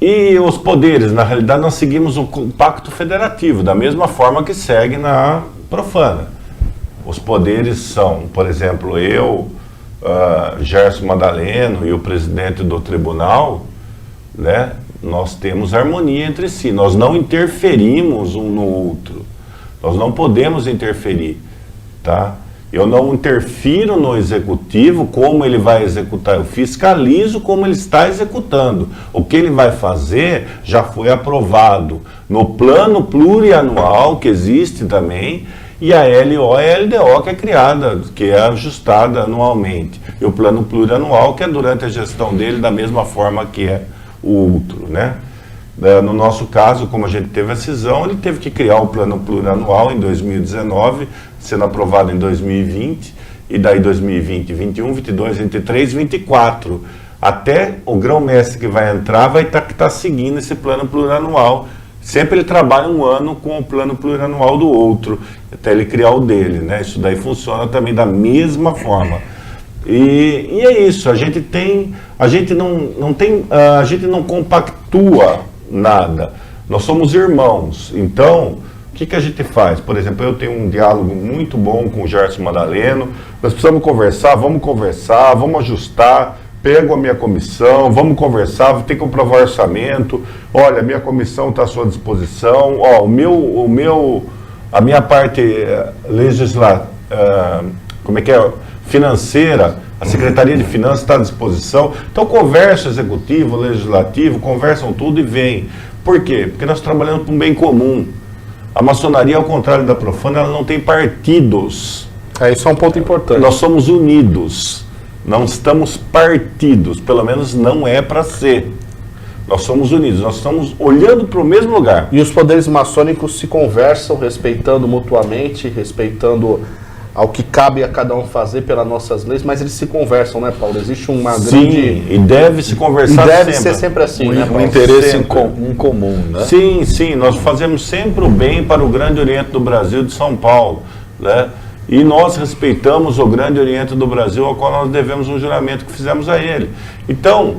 S4: E os poderes, na realidade, nós seguimos o pacto federativo, da mesma forma que segue na profana. Os poderes são, por exemplo, eu, Gerson Madaleno e o presidente do tribunal, né, nós temos harmonia entre si, nós não interferimos um no outro, nós não podemos interferir, tá? Eu não interfiro no executivo como ele vai executar, eu fiscalizo como ele está executando. O que ele vai fazer já foi aprovado no plano plurianual, que existe também, e a LO e a LDO, que é criada, que é ajustada anualmente. E o plano plurianual, que é durante a gestão dele, da mesma forma que é o outro, né? No nosso caso, como a gente teve a cisão, ele teve que criar o plano plurianual em 2019, sendo aprovado em 2020, e daí 2020, 21, 22, 23, 24. Até o grão-mestre que vai entrar vai estar seguindo esse plano plurianual. Sempre ele trabalha um ano com o plano plurianual do outro, até ele criar o dele, né? Isso daí funciona também da mesma forma. E é isso, a gente não compactua nada, nós somos irmãos. Então, o que a gente faz? Por exemplo, eu tenho um diálogo muito bom com o Gerson Madaleno, nós precisamos conversar, vamos ajustar, pego a minha comissão, vamos conversar, vou ter que aprovar orçamento, olha, a minha comissão está à sua disposição, ó, a minha parte financeira, a Secretaria de Finanças está à disposição. Então conversa executivo, legislativo, conversam tudo e vem. Por quê? Porque nós trabalhamos para um bem comum. A maçonaria, ao contrário da profana, ela não tem partidos.
S3: Isso é um ponto importante.
S4: Nós somos unidos, não estamos partidos, pelo menos não é para ser. Nós somos unidos, nós estamos olhando para o mesmo lugar.
S3: E os poderes maçônicos se conversam, respeitando mutuamente, respeitando ao que cabe a cada um fazer pelas nossas leis, mas eles se conversam, né, Paulo? Existe uma grande...
S4: e deve se conversar
S3: sempre. E deve
S4: sempre.
S3: ser sempre assim, né, Paulo?
S2: Um interesse em comum, né?
S4: Sim, nós fazemos sempre o bem para o Grande Oriente do Brasil de São Paulo, né? E nós respeitamos o Grande Oriente do Brasil, ao qual nós devemos um juramento que fizemos a ele. Então,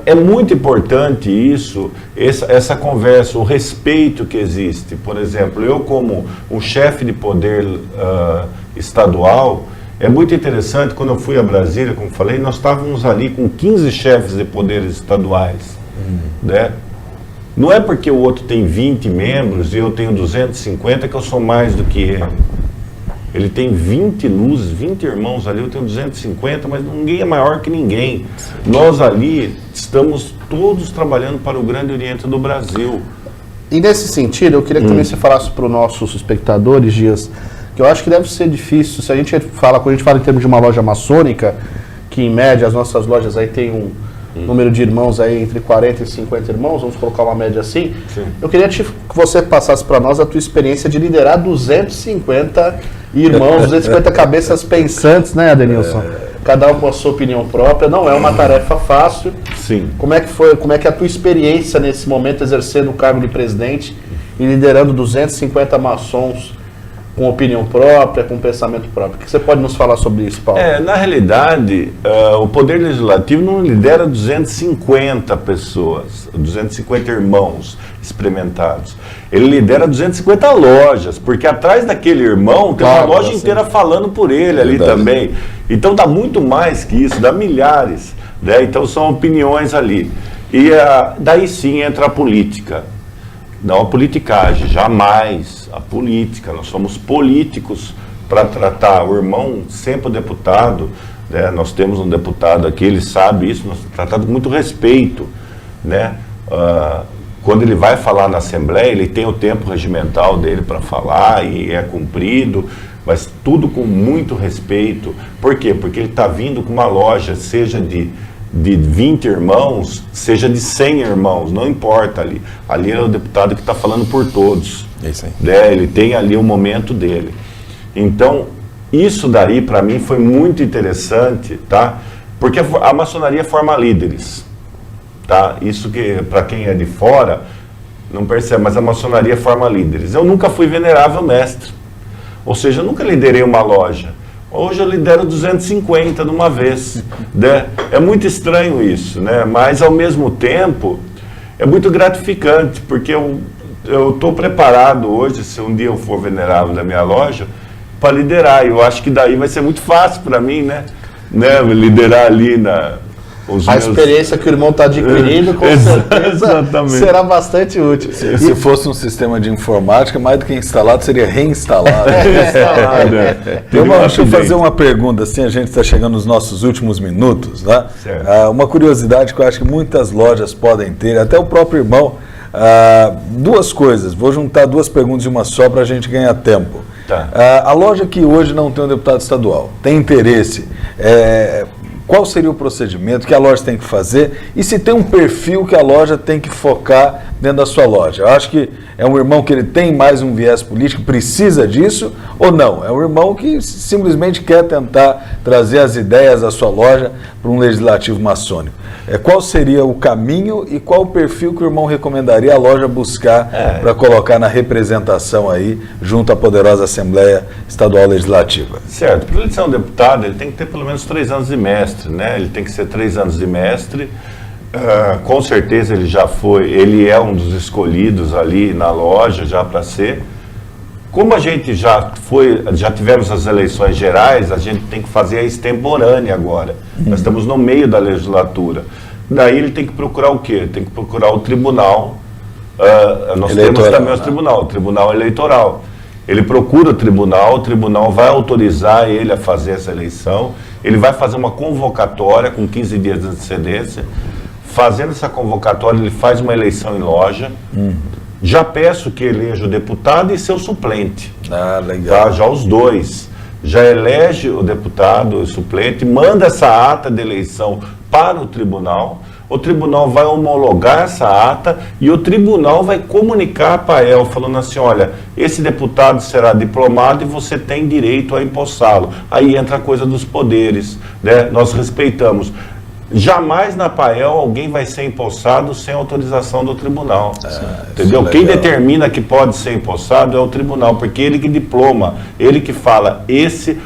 S4: É muito importante isso, essa conversa, o respeito que existe. Por exemplo, eu como um chefe de poder estadual, é muito interessante, quando eu fui a Brasília, como falei, nós estávamos ali com 15 chefes de poderes estaduais, né? Não é porque o outro tem 20 membros e eu tenho 250 que eu sou mais do que ele. Ele tem 20 luzes, 20 irmãos ali, eu tenho 250, mas ninguém é maior que ninguém. Nós ali estamos todos trabalhando para o Grande Oriente do Brasil.
S3: E nesse sentido, eu queria que também você falasse para os nossos espectadores, Dias, que eu acho que deve ser difícil, se a gente fala, quando a gente fala em termos de uma loja maçônica, que em média as nossas lojas aí tem um número de irmãos aí entre 40 e 50 irmãos, vamos colocar uma média assim. Sim. Eu queria que você passasse para nós a tua experiência de liderar 250 irmãos, 250 cabeças pensantes, né, Adenilson? Cada um com a sua opinião própria, não é uma tarefa fácil.
S4: Sim.
S3: Como é que é a tua experiência nesse momento exercendo o cargo de presidente e liderando 250 maçons com opinião própria, com pensamento próprio? O que você pode nos falar sobre isso, Paulo?
S4: Na realidade, o Poder Legislativo não lidera 250 pessoas, 250 irmãos experimentados. Ele lidera 250 lojas, porque atrás daquele irmão tem uma loja inteira falando por ele ali também. Então dá muito mais que isso, dá milhares, né? Então são opiniões ali. E daí sim entra a política. Não a politicagem, jamais a política. Nós somos políticos para tratar o irmão, sempre o deputado, né? Nós temos um deputado aqui, ele sabe isso, nós tratamos com muito respeito, né? Quando ele vai falar na Assembleia, ele tem o tempo regimental dele para falar e é cumprido, mas tudo com muito respeito. Por quê? Porque ele está vindo com uma loja, seja de 20 irmãos, seja de 100 irmãos, não importa ali. Ali é o deputado que está falando por todos.
S5: É isso aí.
S4: Né? Ele tem ali o momento dele. Então, isso daí para mim foi muito interessante, tá? Porque a maçonaria forma líderes, tá? Isso que para quem é de fora não percebe, mas a maçonaria forma líderes. Eu nunca fui venerável mestre, ou seja, eu nunca liderei uma loja. Hoje eu lidero 250 de uma vez, né? É muito estranho isso, né? Mas ao mesmo tempo é muito gratificante, porque eu estou preparado hoje, se um dia eu for venerável da minha loja, para liderar. Eu acho que daí vai ser muito fácil para mim, né? Liderar ali
S3: a experiência que o irmão está adquirindo, com certeza será bastante útil.
S2: Se fosse um sistema de informática, mais do que instalado, seria reinstalado. Deixa eu fazer uma pergunta, assim, a gente está chegando nos nossos últimos minutos, né? Uma curiosidade que eu acho que muitas lojas podem ter, até o próprio irmão, duas coisas, vou juntar duas perguntas em uma só para a gente ganhar tempo.
S4: Tá.
S2: A loja que hoje não tem um deputado estadual, tem interesse, qual seria o procedimento que a loja tem que fazer e se tem um perfil que a loja tem que focar dentro da sua loja? Eu acho que é um irmão que ele tem mais um viés político, precisa disso ou não? É um irmão que simplesmente quer tentar trazer as ideias da sua loja para um legislativo maçônico. Qual seria o caminho e qual o perfil que o irmão recomendaria a loja buscar para colocar na representação aí junto à poderosa Assembleia Estadual Legislativa?
S4: Certo. Para ele ser um deputado, ele tem que ter pelo menos 3 anos de mestre, né? Ele tem que ser 3 anos de mestre. Com certeza ele já foi, ele é um dos escolhidos ali na loja já para ser. Como a gente já tivemos as eleições gerais, a gente tem que fazer a extemporânea agora. Nós estamos no meio da legislatura. Daí ele tem que procurar o quê? Tem que procurar o tribunal. Nós temos também o tribunal eleitoral. Ele procura o tribunal vai autorizar ele a fazer essa eleição. Ele vai fazer uma convocatória com 15 dias de antecedência. Fazendo essa convocatória, ele faz uma eleição em loja. Já peço que eleja o deputado e seu suplente.
S2: Legal.
S4: Tá? Já os dois. Já elege o deputado e o suplente, manda essa ata de eleição para o tribunal vai homologar essa ata e o tribunal vai comunicar para ela, falando assim, olha, esse deputado será diplomado e você tem direito a empossá-lo. Aí entra a coisa dos poderes, né? Nós respeitamos. jamais na Pael alguém vai ser empossado sem autorização do tribunal. Entendeu?
S2: Isso é
S4: Quem
S2: legal.
S4: determina que pode ser empossado é o tribunal, porque ele que diploma, ele que fala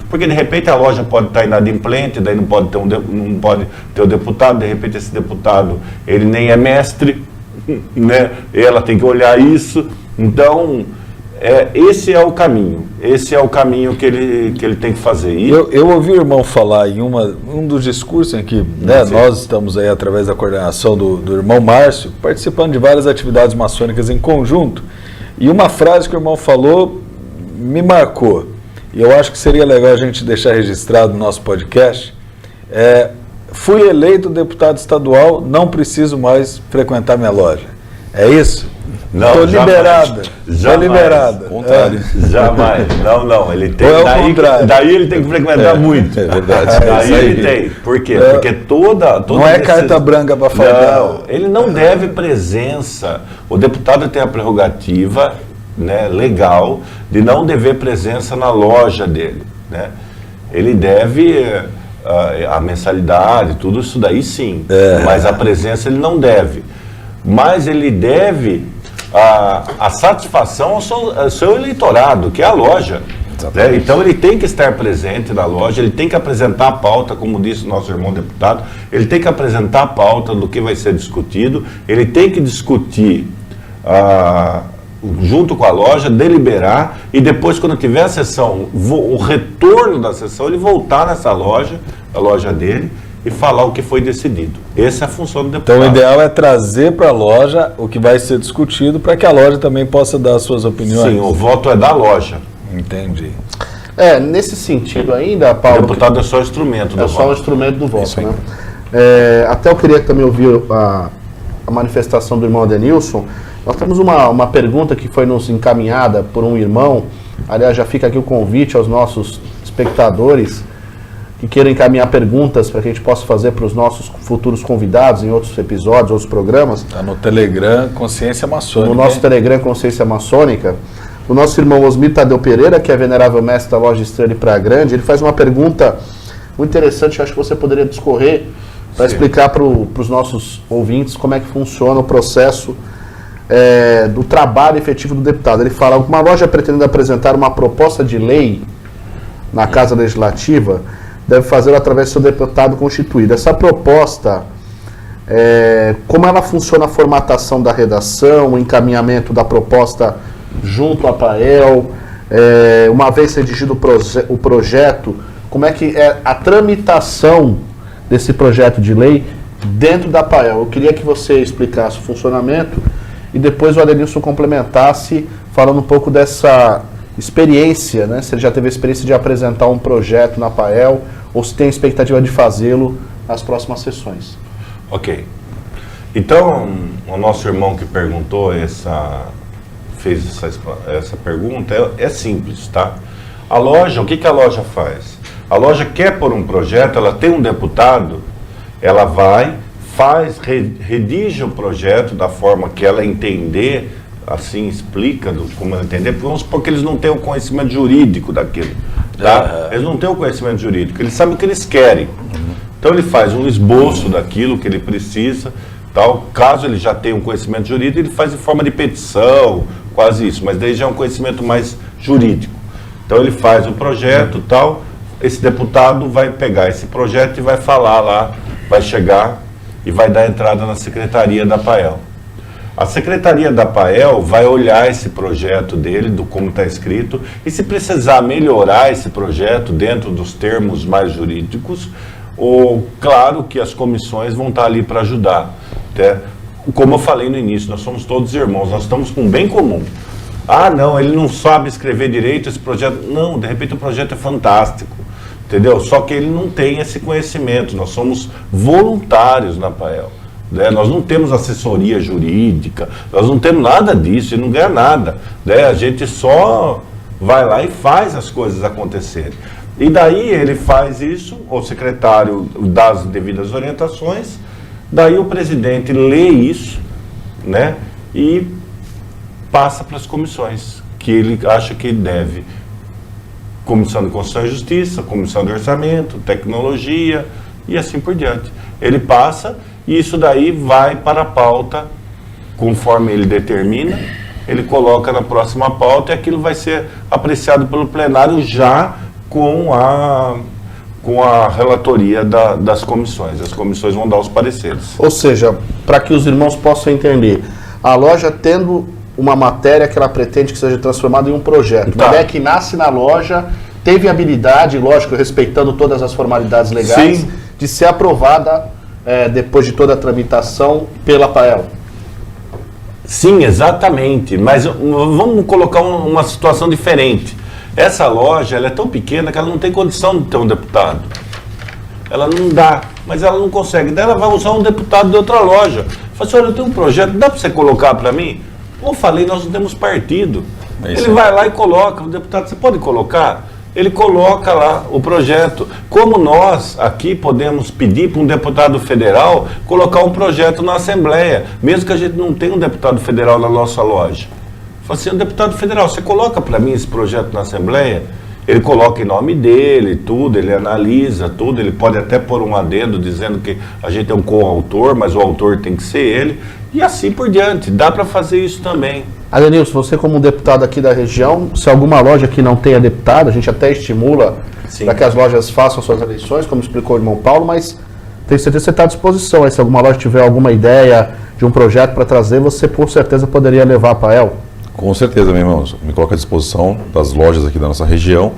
S4: porque de repente a loja pode estar inadimplente, daí não pode ter o deputado, de repente esse deputado ele nem é mestre, né? Ela tem que olhar isso. Então, esse é o caminho que ele tem que fazer. E
S2: Eu ouvi o irmão falar em um dos discursos em que nós estamos aí através da coordenação do irmão Márcio, participando de várias atividades maçônicas em conjunto, e uma frase que o irmão falou me marcou, e eu acho que seria legal a gente deixar registrado no nosso podcast. Fui eleito deputado estadual, não preciso mais frequentar minha loja. É isso? Estou liberada. Estou liberada.
S5: Contrário.
S4: Jamais. Não. Ele tem.
S2: Ou é o contrário?
S4: Daí ele tem que frequentar muito.
S5: É verdade.
S4: Daí
S5: Isso aí.
S4: ele tem. Por quê? Porque toda
S2: Não é carta branca para falar.
S4: Não, ele não deve presença. O deputado tem a prerrogativa, né, legal de não dever presença na loja dele, né? Ele deve a mensalidade, tudo isso daí sim, mas a presença ele não deve. Mas ele deve a satisfação ao seu eleitorado, que é a loja. Né? Então ele tem que estar presente na loja, ele tem que apresentar a pauta, como disse o nosso irmão deputado, ele tem que apresentar a pauta do que vai ser discutido, ele tem que discutir junto com a loja, deliberar, e depois, quando tiver a sessão, o retorno da sessão, ele voltar nessa loja, a loja dele, e falar o que foi decidido. Essa é a função do deputado.
S2: Então o ideal é trazer para a loja o que vai ser discutido para que a loja também possa dar as suas opiniões.
S4: Sim, o voto é da loja.
S2: Entendi.
S3: Nesse sentido ainda,
S4: O
S3: Paulo,
S4: deputado é só instrumento do
S3: é só o
S4: voto.
S3: instrumento do voto,
S5: Isso aí.
S3: né? Até eu queria também ouvir a manifestação do irmão Adenilson. Nós temos uma pergunta que foi nos encaminhada por um irmão. Aliás, já fica aqui o convite aos nossos espectadores que queiram encaminhar perguntas para que a gente possa fazer para os nossos futuros convidados em outros episódios, outros programas.
S2: Está no Telegram Consciência Maçônica.
S3: No nosso
S2: hein?
S3: Telegram Consciência Maçônica, o nosso irmão Osmir Tadeu Pereira, que é venerável mestre da loja Estrela e Praia Grande, ele faz uma pergunta muito interessante, eu acho que você poderia discorrer para explicar para os nossos ouvintes como é que funciona o processo do trabalho efetivo do deputado. Ele fala: uma loja pretendendo apresentar uma proposta de lei na Casa Legislativa deve fazê-lo através do seu deputado constituído. Essa proposta, como ela funciona a formatação da redação, o encaminhamento da proposta junto à Pael, uma vez redigido o projeto, como é que é a tramitação desse projeto de lei dentro da Pael? Eu queria que você explicasse o funcionamento e depois o Adenilson complementasse falando um pouco dessa experiência, né? Se ele já teve a experiência de apresentar um projeto na Pael ou se tem a expectativa de fazê-lo nas próximas sessões.
S4: Ok. Então, o nosso irmão que perguntou fez essa pergunta, é simples, tá? A loja, o que a loja faz? A loja quer pôr um projeto, ela tem um deputado, ela vai, redige o projeto da forma que ela entender, assim, explica como ela entender, porque vamos supor que eles não têm o conhecimento jurídico daquilo, tá? Eles não têm o conhecimento jurídico, eles sabem o que eles querem. Então ele faz um esboço daquilo que ele precisa, tal. Caso ele já tenha um conhecimento jurídico, ele faz em forma de petição, quase isso, mas daí já é um conhecimento mais jurídico. Então ele faz o projeto, tal. Esse deputado vai pegar esse projeto e vai falar lá, vai chegar e vai dar entrada na secretaria da Pael. A secretaria da Pael vai olhar esse projeto dele, do como está escrito, e se precisar melhorar esse projeto dentro dos termos mais jurídicos, claro que as comissões vão estar ali para ajudar. Né? Como eu falei no início, nós somos todos irmãos, nós estamos com um bem comum. Ah, não, ele não sabe escrever direito esse projeto. Não, de repente o projeto é fantástico, entendeu? Só que ele não tem esse conhecimento, nós somos voluntários na Pael. Né? Nós não temos assessoria jurídica, nós não temos nada disso, ele não ganha nada. Né? A gente só vai lá e faz as coisas acontecerem. E daí ele faz isso, o secretário dá as devidas orientações, daí o presidente lê isso, né? E passa para as comissões, que ele acha que deve. Comissão de Constituição e Justiça, Comissão de Orçamento, Tecnologia, e assim por diante. Ele passa e isso daí vai para a pauta, conforme ele determina, ele coloca na próxima pauta e aquilo vai ser apreciado pelo plenário já com a relatoria das comissões. As comissões vão dar os pareceres.
S3: Ou seja, para que os irmãos possam entender, a loja tendo uma matéria que ela pretende que seja transformada em um projeto, uma ideia que nasce na loja, tem viabilidade, lógico, respeitando todas as formalidades legais, sim, de ser aprovada depois de toda a tramitação pela APAEL.
S4: Sim, exatamente, mas vamos colocar uma situação diferente. Essa loja ela é tão pequena que ela não tem condição de ter um deputado. Ela não dá, mas ela não consegue. Daí ela vai usar um deputado de outra loja. Fala assim, olha, eu tenho um projeto, dá para você colocar para mim? Como eu falei, nós não temos partido. Ele vai lá e coloca, o deputado, você pode colocar? Ele coloca lá o projeto. Como nós aqui podemos pedir para um deputado federal colocar um projeto na Assembleia, mesmo que a gente não tenha um deputado federal na nossa loja. Fala assim, um deputado federal, você coloca para mim esse projeto na Assembleia? Ele coloca em nome dele, tudo, ele analisa tudo, ele pode até pôr um adendo dizendo que a gente é um coautor, mas o autor tem que ser ele, e assim por diante. Dá para fazer isso também.
S3: Adenilson, você como deputado aqui da região, se alguma loja que não tenha deputado, a gente até estimula para que as lojas façam suas eleições, como explicou o irmão Paulo, mas tenho certeza que você está à disposição. Aí, se alguma loja tiver alguma ideia de um projeto para trazer, você com certeza poderia levar para ela.
S5: Com certeza, meu irmão. Me coloco à disposição das lojas aqui da nossa região.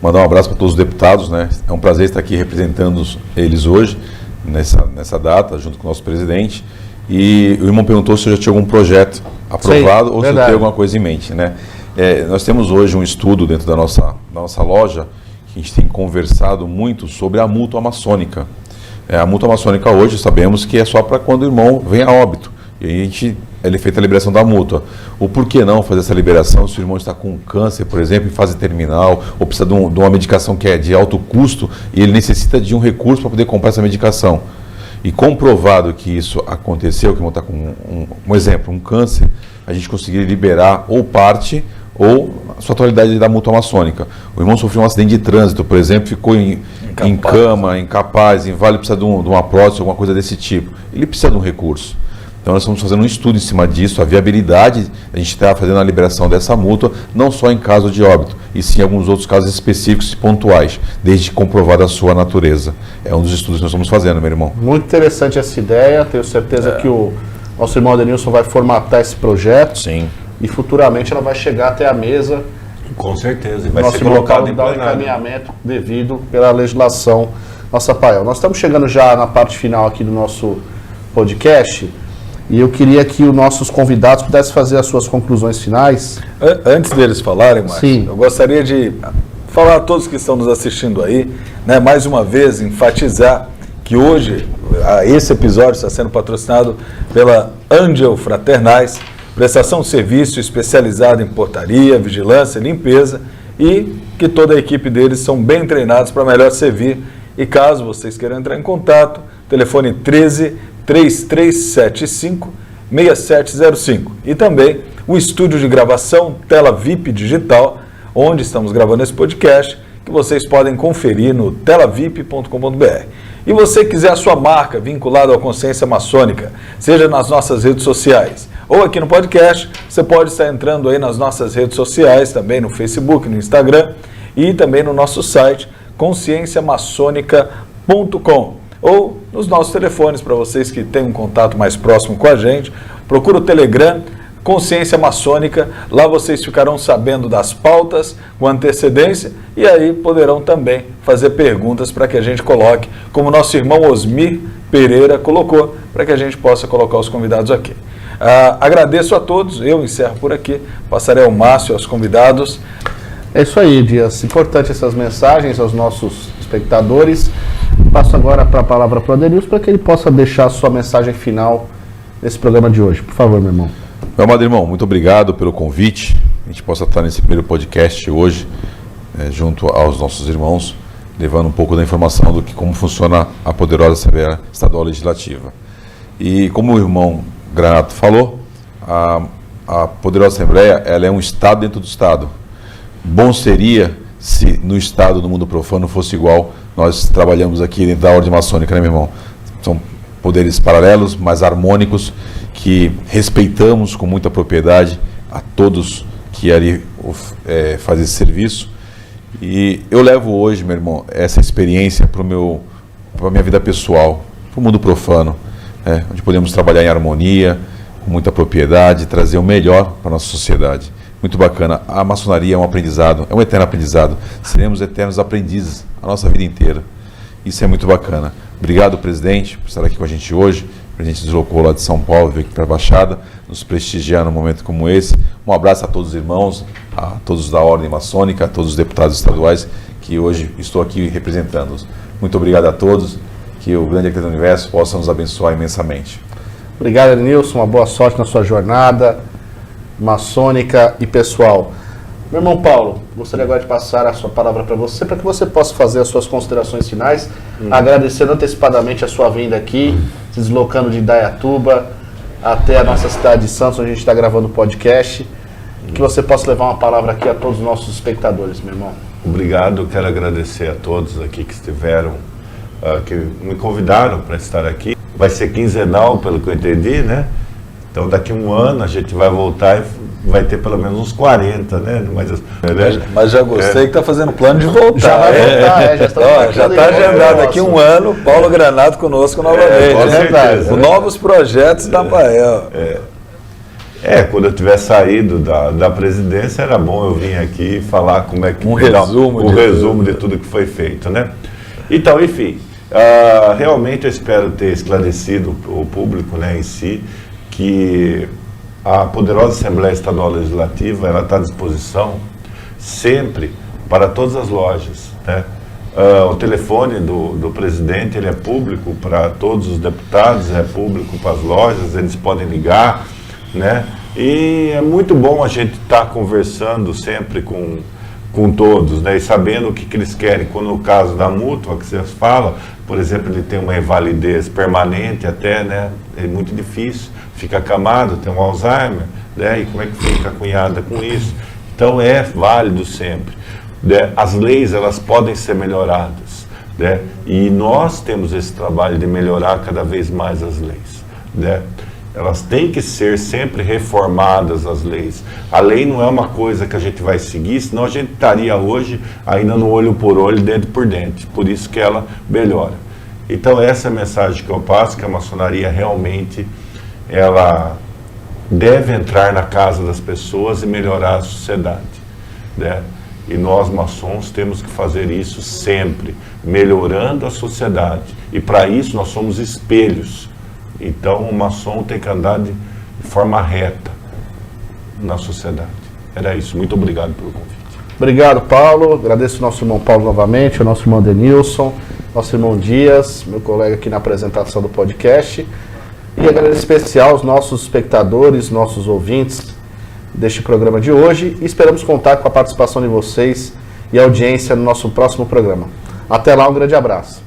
S5: Mandar um abraço para todos os deputados, né? É um prazer estar aqui representando eles hoje, nessa data, junto com o nosso presidente. E o irmão perguntou se eu já tinha algum projeto aprovado. Sim, ou verdade. Se eu tenho alguma coisa em mente, né? Nós temos hoje um estudo dentro da nossa loja, que a gente tem conversado muito sobre a mútua maçônica. A mútua maçônica hoje sabemos que é só para quando o irmão vem a óbito. E aí ele é feita a liberação da mútua. O porquê não fazer essa liberação se o irmão está com câncer, por exemplo, em fase terminal, ou precisa de uma medicação que é de alto custo e ele necessita de um recurso para poder comprar essa medicação. E comprovado que isso aconteceu, que o irmão está com um exemplo, um câncer, a gente conseguiria liberar ou parte ou a sua totalidade da mútua maçônica. O irmão sofreu um acidente de trânsito, por exemplo, ficou em cama, incapaz, inválido, precisa de uma prótese, alguma coisa desse tipo. Ele precisa de um recurso. Então nós estamos fazendo um estudo em cima disso, a viabilidade, a gente está fazendo a liberação dessa mútua, não só em caso de óbito, e sim em alguns outros casos específicos e pontuais, desde comprovada a sua natureza. É um dos estudos que nós estamos fazendo, meu irmão.
S3: Muito interessante essa ideia, tenho certeza que o nosso irmão Adenilson vai formatar esse projeto.
S5: Sim.
S3: E futuramente ela vai chegar até a mesa.
S4: Com certeza, vai
S3: ser colocado em plenário. Encaminhamento devido pela legislação nossa APAEL. Nós estamos chegando já na parte final aqui do nosso podcast. E eu queria que os nossos convidados pudessem fazer as suas conclusões finais.
S2: Antes deles falarem, Márcio, eu gostaria de falar a todos que estão nos assistindo aí, né, mais uma vez, enfatizar que hoje esse episódio está sendo patrocinado pela Angel Fraternais, prestação de serviço especializada em portaria, vigilância e limpeza, e que toda a equipe deles são bem treinados para melhor servir. E caso vocês queiram entrar em contato, telefone 13-3375-6705. E também o estúdio de gravação Tela VIP Digital, onde estamos gravando esse podcast, que vocês podem conferir no telavip.com.br. E você quiser a sua marca vinculada à consciência maçônica, seja nas nossas redes sociais ou aqui no podcast, você pode estar entrando aí nas nossas redes sociais, também no Facebook, no Instagram e também no nosso site conscienciamaçonica.com. Ou nos nossos telefones, para vocês que têm um contato mais próximo com a gente, procura o Telegram, Consciência Maçônica, lá vocês ficarão sabendo das pautas com antecedência e aí poderão também fazer perguntas para que a gente coloque, como nosso irmão Osmir Pereira colocou, para que a gente possa colocar os convidados aqui. Agradeço a todos, eu encerro por aqui, passarei ao Márcio, aos convidados.
S3: É isso aí, Dias. Importante essas mensagens aos nossos espectadores. Passo agora para a palavra para o Adenilson para que ele possa deixar a sua mensagem final nesse programa de hoje. Por favor, meu irmão.
S5: Meu amado irmão, muito obrigado pelo convite. A gente possa estar nesse primeiro podcast hoje, junto aos nossos irmãos, levando um pouco da informação do que como funciona a poderosa Assembleia Estadual Legislativa. E como o irmão Granato falou, a poderosa Assembleia ela é um Estado dentro do Estado. Bom seria se no Estado, no mundo profano, fosse igual nós trabalhamos aqui dentro da Ordem Maçônica, né, meu irmão? São poderes paralelos, mas harmônicos, que respeitamos com muita propriedade a todos que ali fazem esse serviço. E eu levo hoje, meu irmão, essa experiência para a minha vida pessoal, para o mundo profano, onde podemos trabalhar em harmonia, com muita propriedade, trazer o melhor para a nossa sociedade. Muito bacana. A maçonaria é um aprendizado, é um eterno aprendizado. Seremos eternos aprendizes a nossa vida inteira. Isso é muito bacana. Obrigado, presidente, por estar aqui com a gente hoje. O presidente deslocou lá de São Paulo, veio aqui para a Baixada, nos prestigiar num momento como esse. Um abraço a todos os irmãos, a todos da Ordem Maçônica, a todos os deputados estaduais que hoje estou aqui representando-os. Muito obrigado a todos, que o grande Arquiteto do Universo possa nos abençoar imensamente.
S3: Obrigado, Nilson, uma boa sorte na sua jornada maçônica e pessoal. Meu irmão Paulo, gostaria agora de passar a sua palavra para você, para que você possa fazer as suas considerações finais, agradecendo antecipadamente a sua vinda aqui, se deslocando de Indaiatuba até a nossa cidade de Santos, onde a gente está gravando o podcast, que você possa levar uma palavra aqui a todos os nossos espectadores, meu irmão.
S4: Obrigado, quero agradecer a todos aqui que estiveram, que me convidaram para estar aqui. Vai ser quinzenal, pelo que eu entendi, né? Então daqui a um ano a gente vai voltar e vai ter pelo menos uns 40, né?
S2: Mas já gostei que está fazendo plano de voltar.
S3: Já vai voltar,
S2: já está agendado aqui um ano, Paulo Granato conosco novamente.
S4: Com certeza,
S2: com novos projetos da Pael.
S4: Quando eu tiver saído da presidência, era bom eu vir aqui e falar como é que...
S2: Um resumo
S4: de tudo que foi feito, né? Então, enfim, realmente eu espero ter esclarecido o público, né, em si, que a poderosa Assembleia Estadual Legislativa ela está à disposição sempre para todas as lojas, né? O telefone do presidente ele é público para todos os deputados, é público para as lojas, eles podem ligar, né? E é muito bom a gente estar conversando sempre com todos, né? E sabendo o que eles querem. Quando no caso da mútua que vocês falam, por exemplo, ele tem uma invalidez permanente até, né? É muito difícil, fica acamado, tem um Alzheimer, né? E como é que fica a cunhada com isso? Então é válido sempre, né? As leis elas podem ser melhoradas, né? E nós temos esse trabalho de melhorar cada vez mais as leis, né? Elas têm que ser sempre reformadas, as leis. A lei não é uma coisa que a gente vai seguir, senão a gente estaria hoje ainda no olho por olho, dente por dente. Por isso que ela melhora. Então essa é a mensagem que eu passo, que a maçonaria realmente ela deve entrar na casa das pessoas e melhorar a sociedade, né? E nós maçons temos que fazer isso sempre, melhorando a sociedade. E para isso nós somos espelhos. Então o maçom tem que andar de forma reta na sociedade. Era isso. Muito obrigado pelo convite.
S3: Obrigado, Paulo. Agradeço ao nosso irmão Paulo novamente, ao nosso irmão Denilson, nosso irmão Dias, meu colega aqui na apresentação do podcast. E agradeço especial aos nossos espectadores, nossos ouvintes deste programa de hoje. E esperamos contar com a participação de vocês e a audiência no nosso próximo programa. Até lá, um grande abraço.